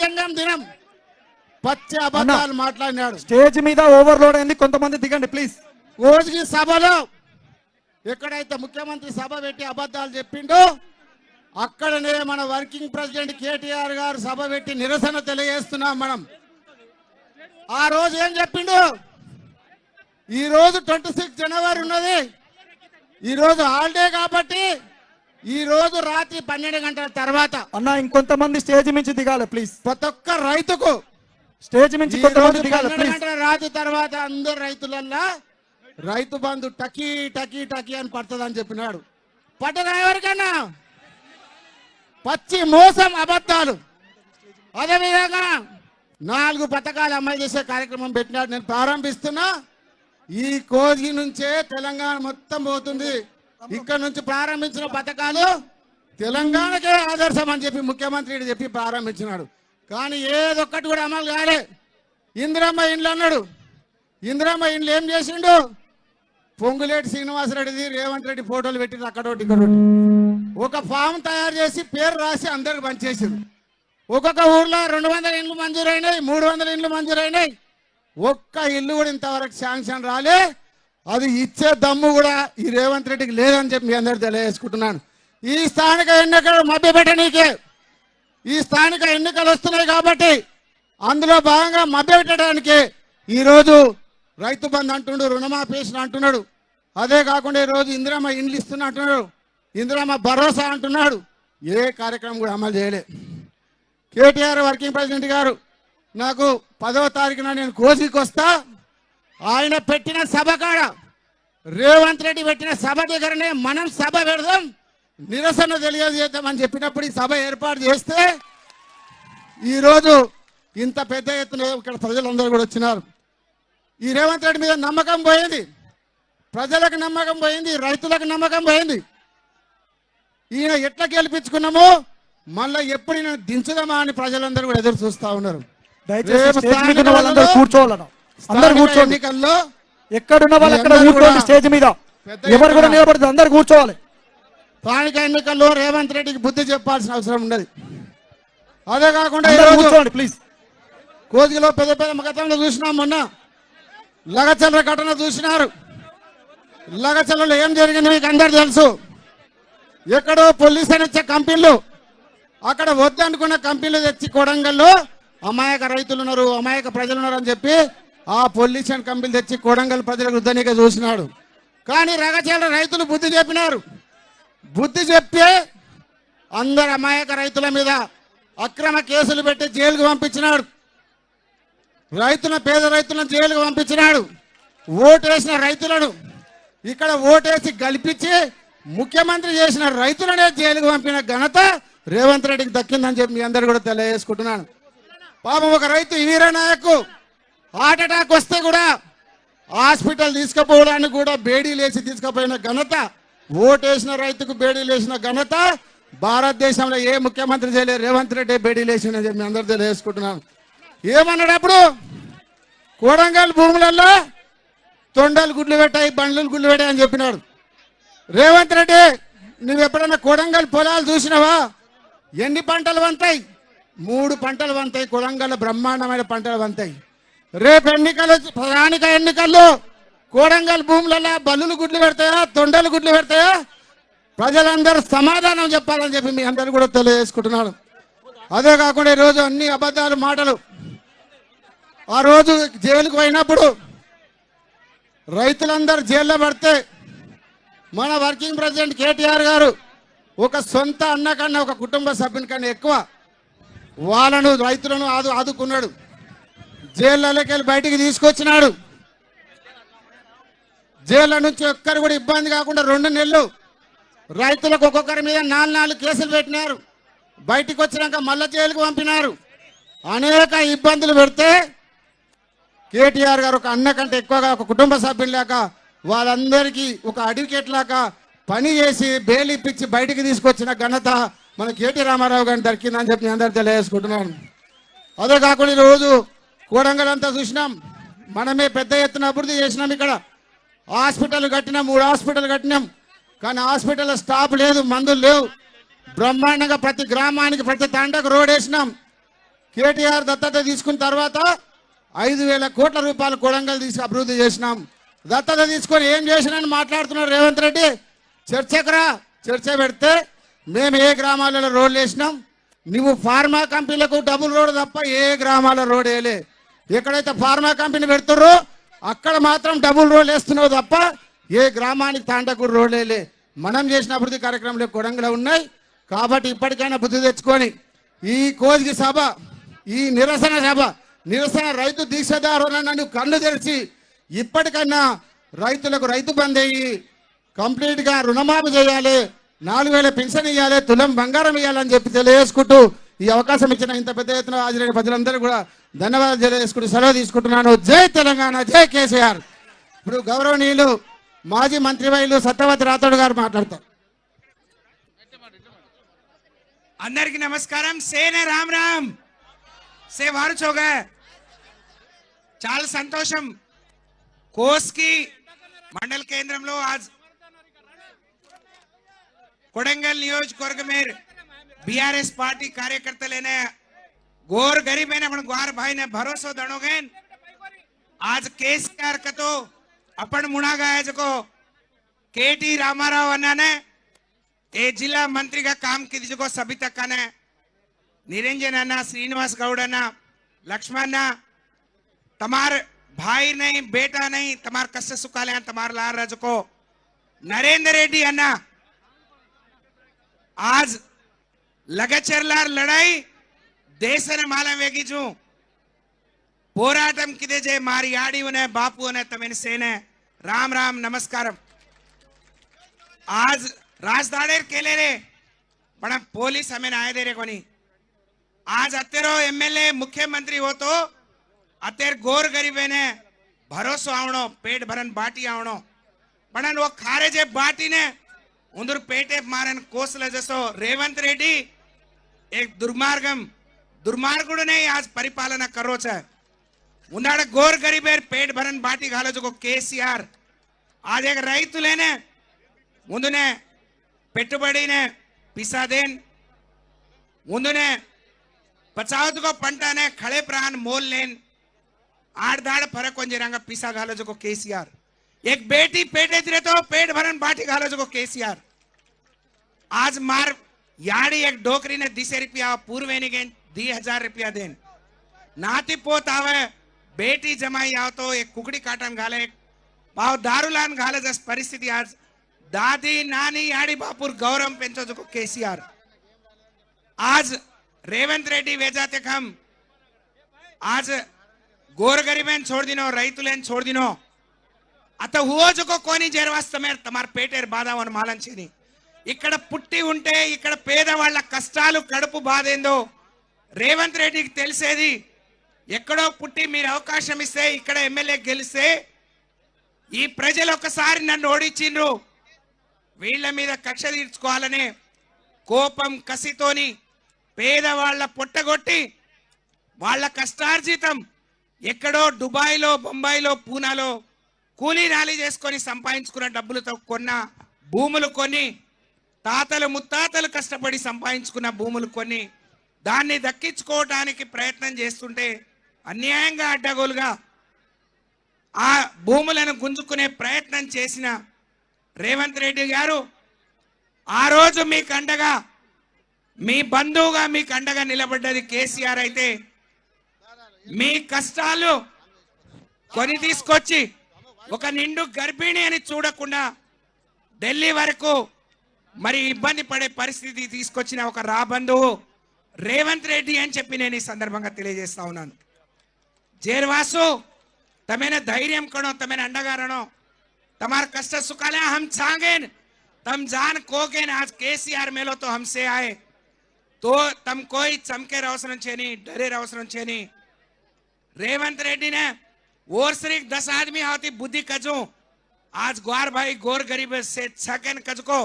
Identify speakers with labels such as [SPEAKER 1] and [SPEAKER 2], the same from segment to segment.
[SPEAKER 1] రాజ్యాంగం దినం పచ్చి అబద్ధాలు మాట్లాడినాడు.
[SPEAKER 2] స్టేజ్ మీద ఓవర్లోడ్ అయింది, కొంతమంది దిగండి ప్లీజ్.
[SPEAKER 1] రోజుకి సభలో ఎక్కడైతే ముఖ్యమంత్రి సభ పెట్టి అబద్ధాలు చెప్పిండో అక్కడనే మన వర్కింగ్ ప్రెసిడెంట్ కేటీఆర్ గారు సభ పెట్టి నిరసన తెలియజేస్తున్నాం. మనం ఆ రోజు ఏం చెప్పిండు, ఈ రోజు 26 జనవరి ఉన్నది, ఈ రోజు హాలిడే కాబట్టి ఈ రోజు రాత్రి 12 గంటల తర్వాత
[SPEAKER 2] అన్న ఇంకొంతమంది స్టేజ్ నుంచి దిగాలి ప్లీజ్.
[SPEAKER 1] ప్రతి ఒక్క రైతుకు
[SPEAKER 2] స్టేజ్ నుంచి కొంతమంది దిగాలి
[SPEAKER 1] 12
[SPEAKER 2] ప్లీజ్.
[SPEAKER 1] గంటల రాత్రి తర్వాత అందరు రైతులల్లా రైతు బంధు టకీ టకీ టకీ అని పడుతుందని చెప్పినాడు. పట్టదా ఎవరికన్నా? పచ్చి మోసం అబద్ధాలు. అదేవిధంగా 4 పథకాలు అమలు చేసే కార్యక్రమం పెట్టినాడు. నేను ప్రారంభిస్తున్నా. ఈ కోజి నుంచే తెలంగాణ మొత్తం పోతుంది. ఇక్కడ నుంచి ప్రారంభించిన పథకాలు తెలంగాణకే ఆదర్శం అని చెప్పి ముఖ్యమంత్రి చెప్పి ప్రారంభించినాడు. కానీ ఏదొక్కటి కూడా అమలు కాలే. ఇందిరమ్మ ఇండ్లు అన్నాడు. ఇందిరమ్మ ఇండ్లు ఏం చేసిండు? పొంగులేటి శ్రీనివాసరెడ్డిది రేవంత్ రెడ్డి ఫోటోలు పెట్టిండు అక్కడోటి ఇక్కడోటి. ఒక ఫామ్ తయారు చేసి పేరు రాసి అందరికి పనిచేసారు. ఒక్కొక్క ఊర్లో 200 ఇండ్లు మంజూరైనాయి, 300 ఇండ్లు మంజూరైనాయి. ఒక్క ఇల్లు కూడా ఇంతవరకు శాంక్షన్ రాలే. అది ఇచ్చే దమ్ము కూడా ఈ రేవంత్ రెడ్డికి లేదని చెప్పి మీ అందరు తెలియజేసుకుంటున్నాను. ఈ స్థానిక ఎన్నికలు మభ్యపెట్టనీకే, ఈ స్థానిక ఎన్నికలు వస్తున్నాయి కాబట్టి అందులో భాగంగా మభ్యపెట్టడానికి ఈరోజు రైతు బంధు అంటుండు, రుణమాఫీ అంటున్నాడు. అదే కాకుండా ఈరోజు ఇందిరమ్మ ఇండ్లు ఇస్తున్నా అంటున్నాడు, ఇందిరమ్మ భరోసా అంటున్నాడు. ఏ కార్యక్రమం కూడా అమలు చేయలే. కేటీఆర్ వర్కింగ్ ప్రెసిడెంట్ గారు నాకు 10వ తారీఖున నేను కోసికి వస్తా, ఆయన పెట్టిన సభ కాడ రేవంత్ రెడ్డి పెట్టిన సభ దగ్గరనే మనం సభ పెడదాం, నిరసన తెలియజేద్దామని చెప్పినప్పుడు ఈ సభ ఏర్పాటు చేస్తే ఈరోజు ఇంత పెద్ద ఎత్తున ఇక్కడ ప్రజలందరూ కూడా వచ్చినారు. ఈ రేవంత్ రెడ్డి మీద నమ్మకం పోయింది, ప్రజలకు నమ్మకం పోయింది, రైతులకు నమ్మకం పోయింది. ఈయన ఎట్లా గెలిపించుకున్నామో మళ్ళీ ఎప్పుడు ఈయన దించుదామా అని ప్రజలందరూ కూడా ఎదురు చూస్తా ఉన్నారు. ఎన్నికల్లో
[SPEAKER 2] ఎక్కడున్న వాళ్ళు అక్కడ కూర్చోండి, స్టేజ్ మీద ఎవరు కూడా నిలబడుతుంది, అందరు కూర్చోవాలి.
[SPEAKER 1] స్థానిక ఎన్నికల్లో రేవంత్ రెడ్డికి బుద్ధి చెప్పాల్సిన అవసరం ఉండదు. అదే కాకుండా
[SPEAKER 2] కూర్చోండి ప్లీజ్.
[SPEAKER 1] కోజిలో పెద్ద పెద్ద గతంలో చూసినాం, మొన్న లగచల్ల ఘటన చూసినారు. లగచల్లలో ఏం జరిగింది మీకు అందరు తెలుసు. ఎక్కడో పొల్యూషన్ ఇచ్చే కంపెనీలు అక్కడ వద్దనుకున్న కంపెనీలు తెచ్చి కొడంగల్లో అమాయక రైతులు ఉన్నారు, అమాయక ప్రజలు ఉన్నారు అని చెప్పి ఆ పొల్యూషన్ కంపెనీలు తెచ్చి కొడంగల్ ప్రజలకు వద్దనిక చూసినాడు. కానీ రగచల్ల రైతులు బుద్ధి చెప్పినారు. బుద్ధి చెప్తే అందరు అమాయక రైతుల మీద అక్రమ కేసులు పెట్టి జైలుకు పంపించినాడు. పేద రైతులను జైలుకు పంపించినాడు. ఓటేసిన రైతులను ఇక్కడ ఓటేసి గెలిపించి ముఖ్యమంత్రి చేసిన రైతులనే జైలుకు పంపిన ఘనత రేవంత్ రెడ్డికి దక్కిందని చెప్పి మీ అందరు కూడా తెలియజేసుకుంటున్నాను. పాపం ఒక రైతు వీరనాయకు హార్ట్ అటాక్ వస్తే కూడా హాస్పిటల్ తీసుకుపోవడానికి కూడా బేడీలు వేసి తీసుకుపోయిన ఘనత, ఓటేసిన రైతుకు బేడీలు వేసిన ఘనత భారతదేశంలో ఏ ముఖ్యమంత్రి చేయలేదు. రేవంత్ రెడ్డి బేడీలు వేసిందని చెప్పి మీ అందరు తెలియజేసుకుంటున్నాను. ఏమన్నాడు అప్పుడు? కోడంగల్ భూములలో తొండలు గుడ్లు పెట్టాయి, బండ్లు గుడ్లు పెట్టాయి అని చెప్పినాడు. రేవంత్ రెడ్డి నువ్వు ఎప్పుడన్నా కొడంగల్ పొలాలు చూసినావా? ఎన్ని పంటలు వంతాయి? 3 పంటలు వంతాయి. కొడంగల్ బ్రహ్మాండమైన పంటలు వంతాయి. రేపు ఎన్నికలు, స్థానిక ఎన్నికల్లో కోడంగల్ భూములలో బల్లులు గుడ్లు పెడతాయా, తొండలు గుడ్లు పెడతాయా? ప్రజలందరూ సమాధానం చెప్పాలని చెప్పి మీ అందరూ కూడా తెలియజేసుకుంటున్నాను. అదే కాకుండా ఈరోజు అన్ని అబద్ధాలు మాటలు. ఆ రోజు జైలుకు పోయినప్పుడు రైతులందరూ జైల్లో పడితే మన వర్కింగ్ ప్రెసిడెంట్ కేటీఆర్ గారు ఒక సొంత అన్న కన్నా, ఒక కుటుంబ సభ్యుని కన్నా ఎక్కువ వాళ్ళను రైతులను ఆదుకున్నాడు. జైళ్ళకి వెళ్ళి బయటికి తీసుకొచ్చినాడు. జైళ్ళ నుంచి ఒక్కరు కూడా ఇబ్బంది కాకుండా 2 నెలలు రైతులకు ఒక్కొక్కరి మీద 4 కేసులు పెట్టినారు. బయటికి వచ్చినాక మళ్ళా జైలుకు పంపినారు. అనేక ఇబ్బందులు పెడితే కేటీఆర్ గారు ఒక అన్న కంటే ఎక్కువగా ఒక కుటుంబ సభ్యులు లేక వాళ్ళందరికీ ఒక అడ్వకేట్ లాగా పని చేసి బెయిల్ ఇప్పించి బయటికి తీసుకొచ్చిన ఘనత మన కేటీ రామారావు గారిని దక్కిందని చెప్పి అందరూ తెలియజేసుకుంటున్నాను. అదే కాకుండా ఈరోజు కోడంగల్ అంతా చూసినాం. మనమే పెద్ద ఎత్తున అభివృద్ధి చేసినాం. ఇక్కడ హాస్పిటల్ కట్టినాం, 3 హాస్పిటల్ కట్టినాం. కానీ హాస్పిటల్ స్టాఫ్ లేదు, మందులు లేవు. బ్రహ్మాండంగా ప్రతి గ్రామానికి, ప్రతి తండకు రోడ్ వేసినాం. కేటీఆర్ దత్తత తీసుకున్న తర్వాత 5,000 కోట్ల రూపాయలు కొడంగల్ తీసి అభివృద్ధి చేసినాం. దత్తత తీసుకొని ఏం చేసినాని మాట్లాడుతున్నారు రేవంత్ రెడ్డి. చర్చ పెడితే మేము ఏ గ్రామాలలో రోడ్లు వేసినాం, నువ్వు ఫార్మా కంపెనీలకు డబుల్ రోడ్ తప్ప ఏ గ్రామాల రోడ్ వేయలే. ఎక్కడైతే ఫార్మా కంపెనీ పెడుతుర్రో అక్కడ మాత్రం డబుల్ రోడ్ వేస్తున్నావు తప్ప ఏ గ్రామానికి తాండకూరు రోడ్ వేయలే. మనం చేసిన అభివృద్ధి కార్యక్రమాలు కొడంగల్ ఉన్నాయి. కాబట్టి ఇప్పటికైనా బుద్ధి తెచ్చుకొని ఈ కోజిగి సభ, ఈ నిరసన రైతు దీక్షదారులను నువ్వు కళ్ళు తెరిచి ఇప్పటికైనా రైతులకు రైతు బంద్ అయ్యి కంప్లీట్గా రుణమాఫీ చేయాలి, 4,000 పెన్షన్ ఇవ్వాలి, తులం బంగారం ఇవ్వాలని చెప్పి తెలియజేసుకుంటూ ఈ అవకాశం ఇచ్చిన ఇంత పెద్ద ఎత్తున హాజరైన ప్రజలందరూ కూడా ధన్యవాదాలు తెలియజేసుకుంటూ సెలవు తీసుకుంటున్నాను. జై తెలంగాణ, జై కేసీఆర్. ఇప్పుడు గౌరవనీయులు మాజీ మంత్రివర్యులు సత్యవతి రాథోడ్ గారు మాట్లాడతారు.
[SPEAKER 3] అందరికి నమస్కారం. సేనే రామ్ రామ్ సే వారు చోగా చాలా సంతోషం. కోస్కి మండల కేంద్రంలో ఆజ్ కొడంగల్ నియోజకవర్గ में बीआरएस पार्टी कार्यकर्ता लेने गोर गरीब है अपन ग्वार भाई ने भरोसा दणोगे आज केसीआर का तो अपन मुड़ा गया जो केटी रामाराव अन्ना ने ए जिला मंत्री का काम की जो सभी तक ने निरंजन अन्ना, श्रीनिवास गौड़ अन्ना, लक्ष्मण तमार भाई नहीं, बेटा नहीं, तमार कष्ट सुखाले तमार लार रज को नरेंद्र रेड्डी अन्ना आज लगचरलार लड़ाई देश ने माला वेगी जू పోరాటం కిదే జే మారి ఆడి ఉనే బాపు అనే తమని సేనే రామ్ రామ్ నమస్కారం. आज राजदाड़ेर केले रे पण पोलीस हमें आए दे रे कोनी. आज अतेरो एमएलए मुख्यमंत्री हो तो अतेर गोर गरीबे ने भरोसो आवणो, पेट भरन बाटी आवणो, पण वो खारे जे बाटी ने उंदर पेटे मारन कोसले जसो रेवंत रेड्डी एक दुर्मार्गुड़ ने आज परिपालना करो छे. उन्नाडे गोर गरीबेर पेट भरन बाटी घालो जो केसीआर आज एक रैतुलेने ముందునే పెట్టుబడినే పిసాదేన్ ముందునే పచావతుకో పంటనే ఖడే ప్రాణ మోల్ లేన్ आड़-दाड़ फरक कोंजे रंगा पिसा घालो जो केसीआर. एक बेटी पेटे दिरे तो पेट भरन बाटी घालो जो केसीआर. आज मार याड़ी एक डोकरी ने 10 रुपया पूर्वेनी गेन 10,000 रुपया देन नाती पोत आवे बेटी जमाई आओ तो एक कुकड़ी काटन घाले पाव दारूलान घाले जस परिस्थिति आज दादी नानी याड़ी बापुर गौरव पेंचो जो केसीआर. आज रेवंत रेड्डी वेजाते खम आज गोर गरीबेन छोड़ दिनो, रैतुलेन छोड़ दिनो. अत हुओ जो कोनी जेरवास्तमे तमार पेटेर बाधावन मालन छेनी ఇక్కడ పుట్టి ఉంటే ఇక్కడ పేదవాళ్ళ కష్టాలు కడుపు బాధేందో రేవంత్ రెడ్డికి తెలిసేది. ఎక్కడో పుట్టి మీరు అవకాశం ఇస్తే ఇక్కడ ఎమ్మెల్యే గెలిస్తే ఈ ప్రజలు ఒకసారి నన్ను ఓడించిండ్రు వీళ్ళ మీద కక్ష తీర్చుకోవాలనే కోపం కసితోని పేదవాళ్ళ పొట్టగొట్టి వాళ్ళ కష్టార్జితం ఎక్కడో దుబాయ్లో, బొంబాయిలో, పూనాలో కూలీ నాలి చేసుకొని సంపాదించుకున్న డబ్బులతో కొన్న భూములు కొని తాతలు ముత్తాతలు కష్టపడి సంపాదించుకున్న భూములు కొని దాన్ని దక్కించుకోవడానికి ప్రయత్నం చేస్తుంటే అన్యాయంగా అడ్డగోలుగా ఆ భూములను గుంజుకునే ప్రయత్నం చేసిన రేవంత్ రెడ్డి గారు ఆ రోజు మీకు అండగా మీ బంధువుగా మీకు అండగా నిలబడ్డది కేసీఆర్ అయితే మీ కష్టాలు కొని తీసుకొచ్చి ఒక నిండు గర్భిణి అని చూడకుండా ఢిల్లీ వరకు మరి ఇబ్బంది పడే పరిస్థితి తీసుకొచ్చిన ఒక రాబంధువు రేవంత్ రెడ్డి అని చెప్పి నేను ఈ సందర్భంగా తెలియజేస్తా ఉన్నాను. जेरवासो तमेने धैर्य करो, तमेने अंडगारणो, तमार कष्ट सुखाले हम छांगेन तम जान कोगेन. आज केसीआर मेलो तो हमसे आए तो तम कोई चमके रवसरन छेनी, डरे रवसरन छेनी. रेवंत रेड्डी ने और सिर्फ 10 आदमी आती बुद्धि कजो आज ग्वार भाई गोर गरीब से छकेन कजको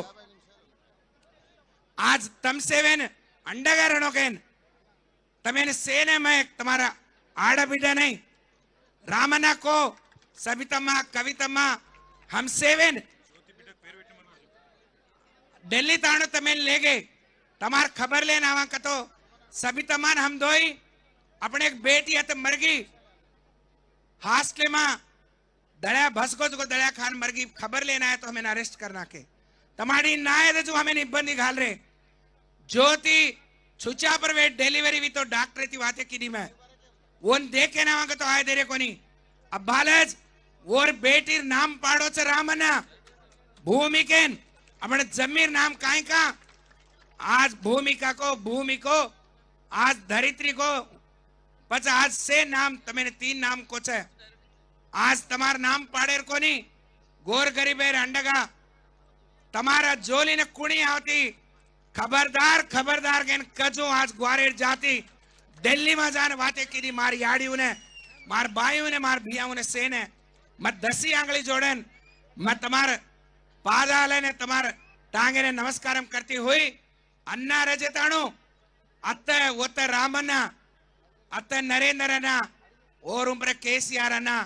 [SPEAKER 3] आज तम सेवेन अंडगारणो केन तमेने सेने में तुम्हारा आड़ा बिड़ा नहीं रामना को सवितम्मा कवितम्मा हम सेवेन दिल्ली ताणु तमें ले गए तमार खबर लेना आवा कतो सवितम्मा हम दोई अपने एक बेटी है तो मर गई हास्टले में दड़िया भसको को दड़िया खान मर गई खबर लेना है तो हमें अरेस्ट करना के तमारी ना है जो हमें इब्बंदी घाल रहे ज्योति छुचा पर वे डिलीवरी भी तो डॉक्टर थी वाते की में वो देखे ना वहां तो आए दे रे कोनी अब बालज वो बेटी नाम पाड़ो से रामना भूमि के अपने जमीर नाम काहे का आज भूमिका को भूमि को आज धरित्री को पच आज से नाम तमें 3 नाम को छे आज तमार नाम पाड़ेर कोनी गोर गरीबेर अंडगा तमारा जोली ने कुणी आवती खबरदार खबरदार के कजो आज ग्वारेर जाती दिल्ली में जाने बातें की मार याड़ियों ने मार बाइयों ने मार भियाओं ने सेन है मैं 10 आंगली जोड़न मैं तमार पादाले ने तमार टांगे ने नमस्कारम करती हुई अन्ना रजताणु अत्ते वत्ते रामन्ना अत्ते नरेंद्रना और उम्र केसीआर अन्ना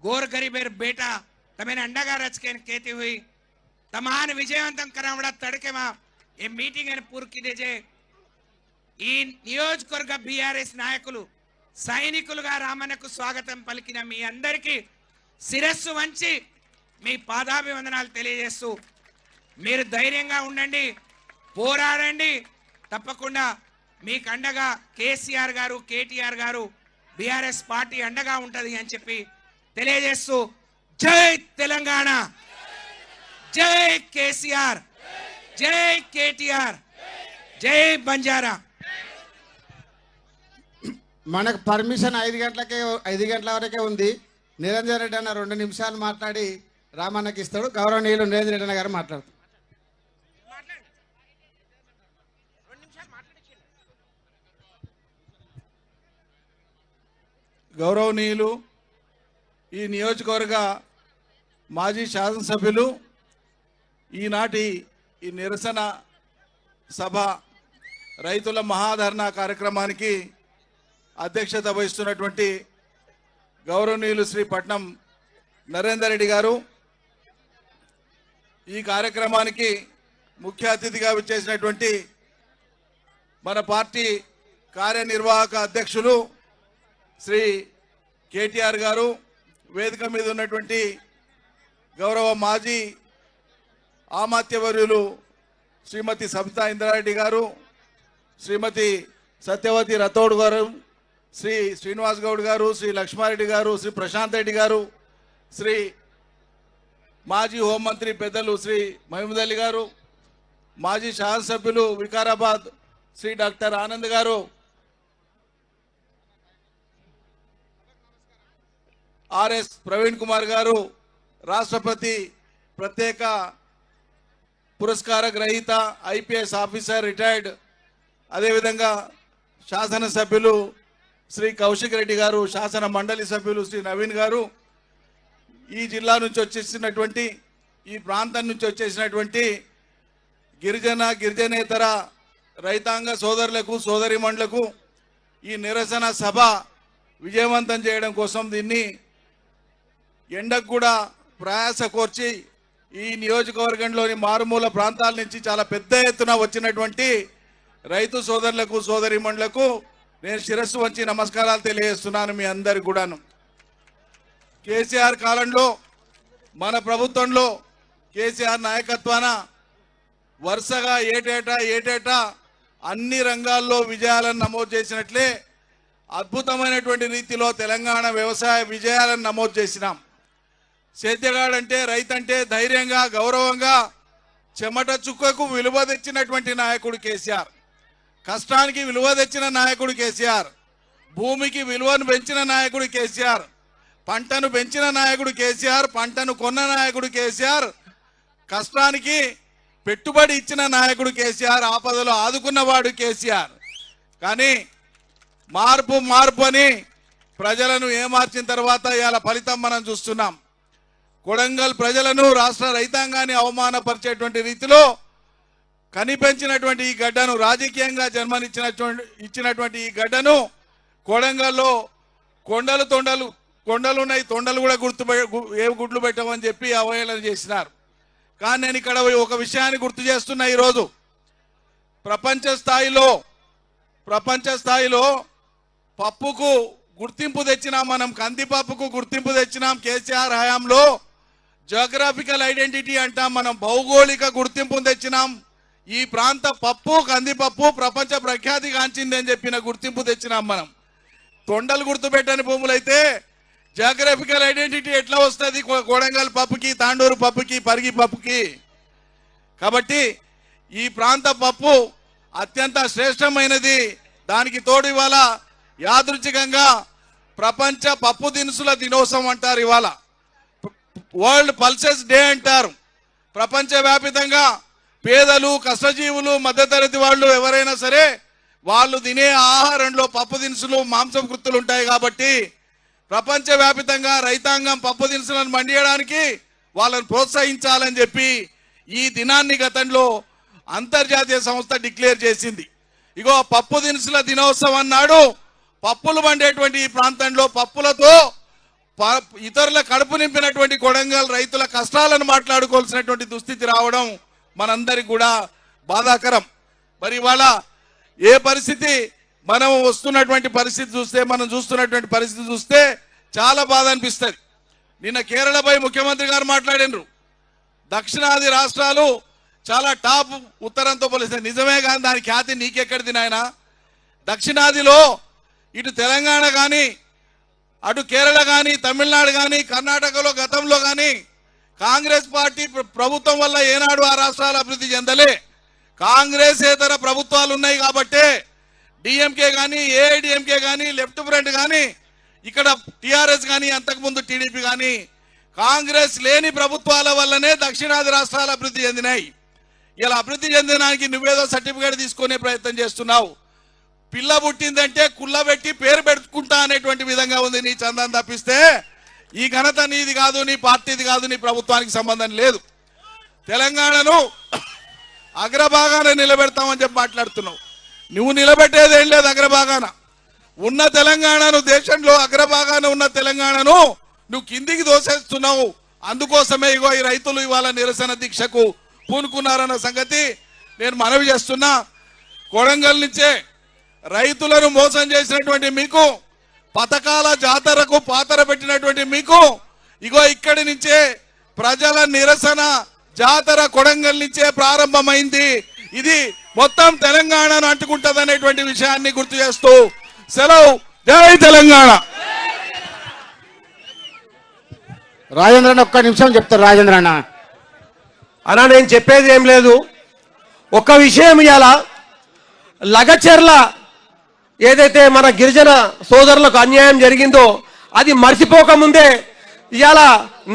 [SPEAKER 3] गोर गरीबेर बेटा तमें अंडगा रच के कहती हुई तमान विजयवंतम करावड़ा तड़के मा ये मीटिंग है पूर्व की देजे इन नियोजकवर्ग बीआरएस నాయకులు సైనికులుగా రామన్నకు స్వాగతం పలికిన మీ అందరికీ శిరస్సు వంచి మీ పాదాభివందనాలు తెలియజేస్తూ మీరు ధైర్యంగా ఉండండి పోరాడండి తప్పకుండా మీకు అండగా కేసీఆర్ గారు కేటీఆర్ గారు బీఆర్ఎస్ పార్టీ అండగా ఉంటది అని చెప్పి తెలియజేస్తూ జై తెలంగాణ జై కేసీఆర్ జై కేటీఆర్ జై బంజారా
[SPEAKER 1] మనకు పర్మిషన్ 5 గంటల వరకే ఉంది నిరంజన్ రెడ్డి అన్న 2 నిమిషాలు మాట్లాడి రామన్నకి ఇస్తాడు గౌరవనీయులు నిరంజన్ రెడ్డి అన్న గారు మాట్లాడుతారు
[SPEAKER 4] గౌరవనీయులు ఈ నియోజకవర్గ మాజీ శాసనసభ్యులు ఈనాటి ఈ నిరసన సభ రైతుల మహాధర్నా కార్యక్రమానికి అధ్యక్షత వహిస్తున్నటువంటి గౌరవనీయులు శ్రీ పట్నం నరేందర్ రెడ్డి గారు ఈ కార్యక్రమానికి ముఖ్య అతిథిగా విచ్చేసినటువంటి మన పార్టీ కార్యనిర్వాహక అధ్యక్షులు శ్రీ కేటీఆర్ గారు వేదిక మీద ఉన్నటువంటి గౌరవ మాజీ ఆమాత్యవర్యులు శ్రీమతి సబితా ఇంద్రారెడ్డి గారు శ్రీమతి సత్యవతి రథోడ్ గారు శ్రీ శ్రీనివాస్ గౌడ్ గారు శ్రీ లక్ష్మారెడ్డి గారు శ్రీ ప్రశాంత్ రెడ్డి గారు శ్రీ మాజీ హోంమంత్రి పెద్దలు శ్రీ మహమూద్ అలీ గారు మాజీ శాసనసభ్యులు వికారాబాద్ శ్రీ డాక్టర్ ఆనంద్ గారు ఆర్ఎస్ ప్రవీణ్ కుమార్ గారు రాష్ట్రపతి ప్రత్యేక పురస్కార గ్రహీత ఐపీఎస్ ఆఫీసర్ రిటైర్డ్ అదేవిధంగా శాసనసభ్యులు శ్రీ కౌశిక్ రెడ్డి గారు శాసన మండలి సభ్యులు శ్రీ నవీన్ గారు ఈ జిల్లా నుంచి వచ్చేసినటువంటి ఈ ప్రాంతం నుంచి వచ్చేసినటువంటి గిరిజనేతర రైతాంగ సోదరులకు సోదరిమణులకు ఈ నిరసన సభ విజయవంతం చేయడం కోసం దీన్ని ఎండకు కూడా ప్రయాస కోర్చి ఈ నియోజకవర్గంలోని మారుమూల ప్రాంతాల నుంచి చాలా పెద్ద ఎత్తున వచ్చినటువంటి రైతు సోదరులకు సోదరిమణులకు నేను శిరస్సు వంచి నమస్కారాలు తెలియజేస్తున్నాను మీ అందరికి కూడాను. కేసీఆర్ కాలంలో మన ప్రభుత్వంలో కేసీఆర్ నాయకత్వాన వరుసగా ఏటేటా అన్ని రంగాల్లో విజయాలను నమోదు చేసినట్లే అద్భుతమైనటువంటి రీతిలో తెలంగాణ వ్యవసాయ విజయాలను నమోదు చేసినాం. సేద్యగాడంటే రైతంటే ధైర్యంగా గౌరవంగా చెమట చుక్కకు విలువ తెచ్చినటువంటి నాయకుడు కేసీఆర్. కష్టానికి విలువ తెచ్చిన నాయకుడు కేసీఆర్. భూమికి విలువను పెంచిన నాయకుడు కేసీఆర్. పంటను పెంచిన నాయకుడు కేసీఆర్. పంటను కొన్న నాయకుడు కేసీఆర్. కష్టానికి పెట్టుబడి ఇచ్చిన నాయకుడు కేసీఆర్. ఆపదలో ఆదుకున్నవాడు కేసీఆర్. కానీ మార్పు అని ప్రజలను ఏమార్చిన తర్వాత ఇవాళ ఫలితం మనం చూస్తున్నాం. కొడంగల్ ప్రజలను రాష్ట్ర రైతాంగాన్ని అవమానపరిచేటువంటి రీతిలో కనిపెంచినటువంటి ఈ గడ్డను రాజకీయంగా ఇచ్చినటువంటి ఈ గడ్డను కొడంగల్లో కొండలు ఉన్నాయి, తొండలు కూడా ఏ గుడ్లు పెట్టమని చెప్పి అవహేళన చేసినారు. కానీ నేను ఇక్కడ ఒక విషయాన్ని గుర్తు చేస్తున్నా. ఈరోజు ప్రపంచ స్థాయిలో పప్పుకు గుర్తింపు తెచ్చినాం, మనం కందిపప్పుకు గుర్తింపు తెచ్చినాం కేసీఆర్ హయాంలో. జియోగ్రాఫికల్ ఐడెంటిటీ అంటాం, మనం భౌగోళిక గుర్తింపు తెచ్చినాం. ఈ ప్రాంత పప్పు కందిపప్పు ప్రపంచ ప్రఖ్యాతి గాంచింది అని చెప్పిన గుర్తింపు తెచ్చినాం మనం. తొండలు గుర్తుపెట్టని భూములైతే జియోగ్రఫికల్ ఐడెంటిటీ ఎట్లా వస్తుంది కొడంగల్ పప్పుకి, తాండూరు పప్పుకి, పరిగి పప్పుకి? కాబట్టి ఈ ప్రాంత పప్పు అత్యంత శ్రేష్టమైనది. దానికి తోడు ఇవాళ యాదృచ్ఛికంగా ప్రపంచ పప్పు దినుసుల దినోత్సవం అంటారు, ఇవాళ వరల్డ్ పల్సెస్ డే అంటారు. ప్రపంచవ్యాప్తంగా పేదలు, కష్టజీవులు, మధ్యతరగతి వాళ్ళు ఎవరైనా సరే వాళ్ళు తినే ఆహారంలో పప్పు దినుసులు, మాంసం కృత్తులు ఉంటాయి. కాబట్టి ప్రపంచవ్యాప్తంగా రైతాంగం పప్పు దినుసులను పండించడానికి వాళ్ళని ప్రోత్సహించాలని చెప్పి ఈ దినాన్ని గతంలో అంతర్జాతీయ సంస్థ డిక్లేర్ చేసింది. ఇగో పప్పు దినుసుల దినోత్సవం నాడు పప్పులు పండేటువంటి ఈ ప్రాంతంలో పప్పులతో ఇతరుల కడుపు నింపినటువంటి కొడంగల్ రైతుల కష్టాలను మాట్లాడుకోవాల్సినటువంటి దుస్థితి రావడం మనందరికి కూడా బాధాకరం. మరి ఇవాళ ఏ పరిస్థితి మనం వస్తున్నటువంటి పరిస్థితి చూస్తే, మనం చూస్తున్నటువంటి పరిస్థితి చూస్తే చాలా బాధ అనిపిస్తుంది. నిన్న కేరళపై ముఖ్యమంత్రి గారు మాట్లాడినరు. దక్షిణాది రాష్ట్రాలు చాలా టాప్ ఉత్తరంతో పోలిస్తే. నిజమే కానీ దాని ఖ్యాతి నీకెక్కడిది నాయన? దక్షిణాదిలో ఇటు తెలంగాణ కానీ, అటు కేరళ కానీ, తమిళనాడు కానీ, కర్ణాటకలో గతంలో కానీ కాంగ్రెస్ పార్టీ ప్రభుత్వం వల్ల ఏనాడు ఆ రాష్ట్రాలు అభివృద్ధి చెందలే. కాంగ్రెసేతర ప్రభుత్వాలు ఉన్నాయి కాబట్టే డిఎంకే కానీ, ఏఐడిఎంకే కానీ, లెఫ్ట్ ఫ్రంట్ కానీ, ఇక్కడ టిఆర్ఎస్ కానీ, అంతకుముందు టీడీపీ కానీ, కాంగ్రెస్ లేని ప్రభుత్వాల వల్లనే దక్షిణాది రాష్ట్రాలు అభివృద్ధి చెందినాయి. ఇలా అభివృద్ధి చెందడానికి నువ్వేదో సర్టిఫికేట్ తీసుకునే ప్రయత్నం చేస్తున్నావు. పిల్ల పుట్టిందంటే కుళ్ళబెట్టి పేరు పెట్టుకుంటా అనేటువంటి విధంగా ఉంది నీ చందం. తప్పిస్తే ఈ ఘనత నీది కాదు, నీ పార్టీది కాదు, నీ ప్రభుత్వానికి సంబంధం లేదు. తెలంగాణను అగ్రభాగాన నిలబెడతామని చెప్పి మాట్లాడుతున్నావు. నువ్వు నిలబెట్టేదేం లేదు. అగ్రభాగాన ఉన్న తెలంగాణను, దేశంలో అగ్రభాగాన ఉన్న తెలంగాణను నువ్వు కిందికి దోసేస్తున్నావు. అందుకోసమే ఇగో ఈ రైతులు ఇవాళ నిరసన దీక్షకు పూనుకున్నారన్న సంగతి నేను మనవి చేస్తున్నా. కొడంగల్ నుంచే రైతులను మోసం చేసినటువంటి మీకు, పథకాల జాతరకు పాతర పెట్టినటువంటి మీకు, ఇగో ఇక్కడి నుంచే ప్రజల నిరసన జాతర కొడంగల్ నుంచే ప్రారంభమైంది. ఇది మొత్తం తెలంగాణను అంటుకుంటది అనేటువంటి విషయాన్ని గుర్తు చేస్తూ సెలవు. జై తెలంగాణ.
[SPEAKER 1] రాజేంద్ర అన్న ఒక్క నిమిషం చెప్తారు. రాజేంద్ర అన్న
[SPEAKER 5] అలా నేను చెప్పేది ఏం లేదు. ఒక విషయం, ఇవాళ లగచెర్ల ఏదైతే మన గిరిజన సోదరులకు అన్యాయం జరిగిందో అది మర్చిపోకముందే ఇవాళ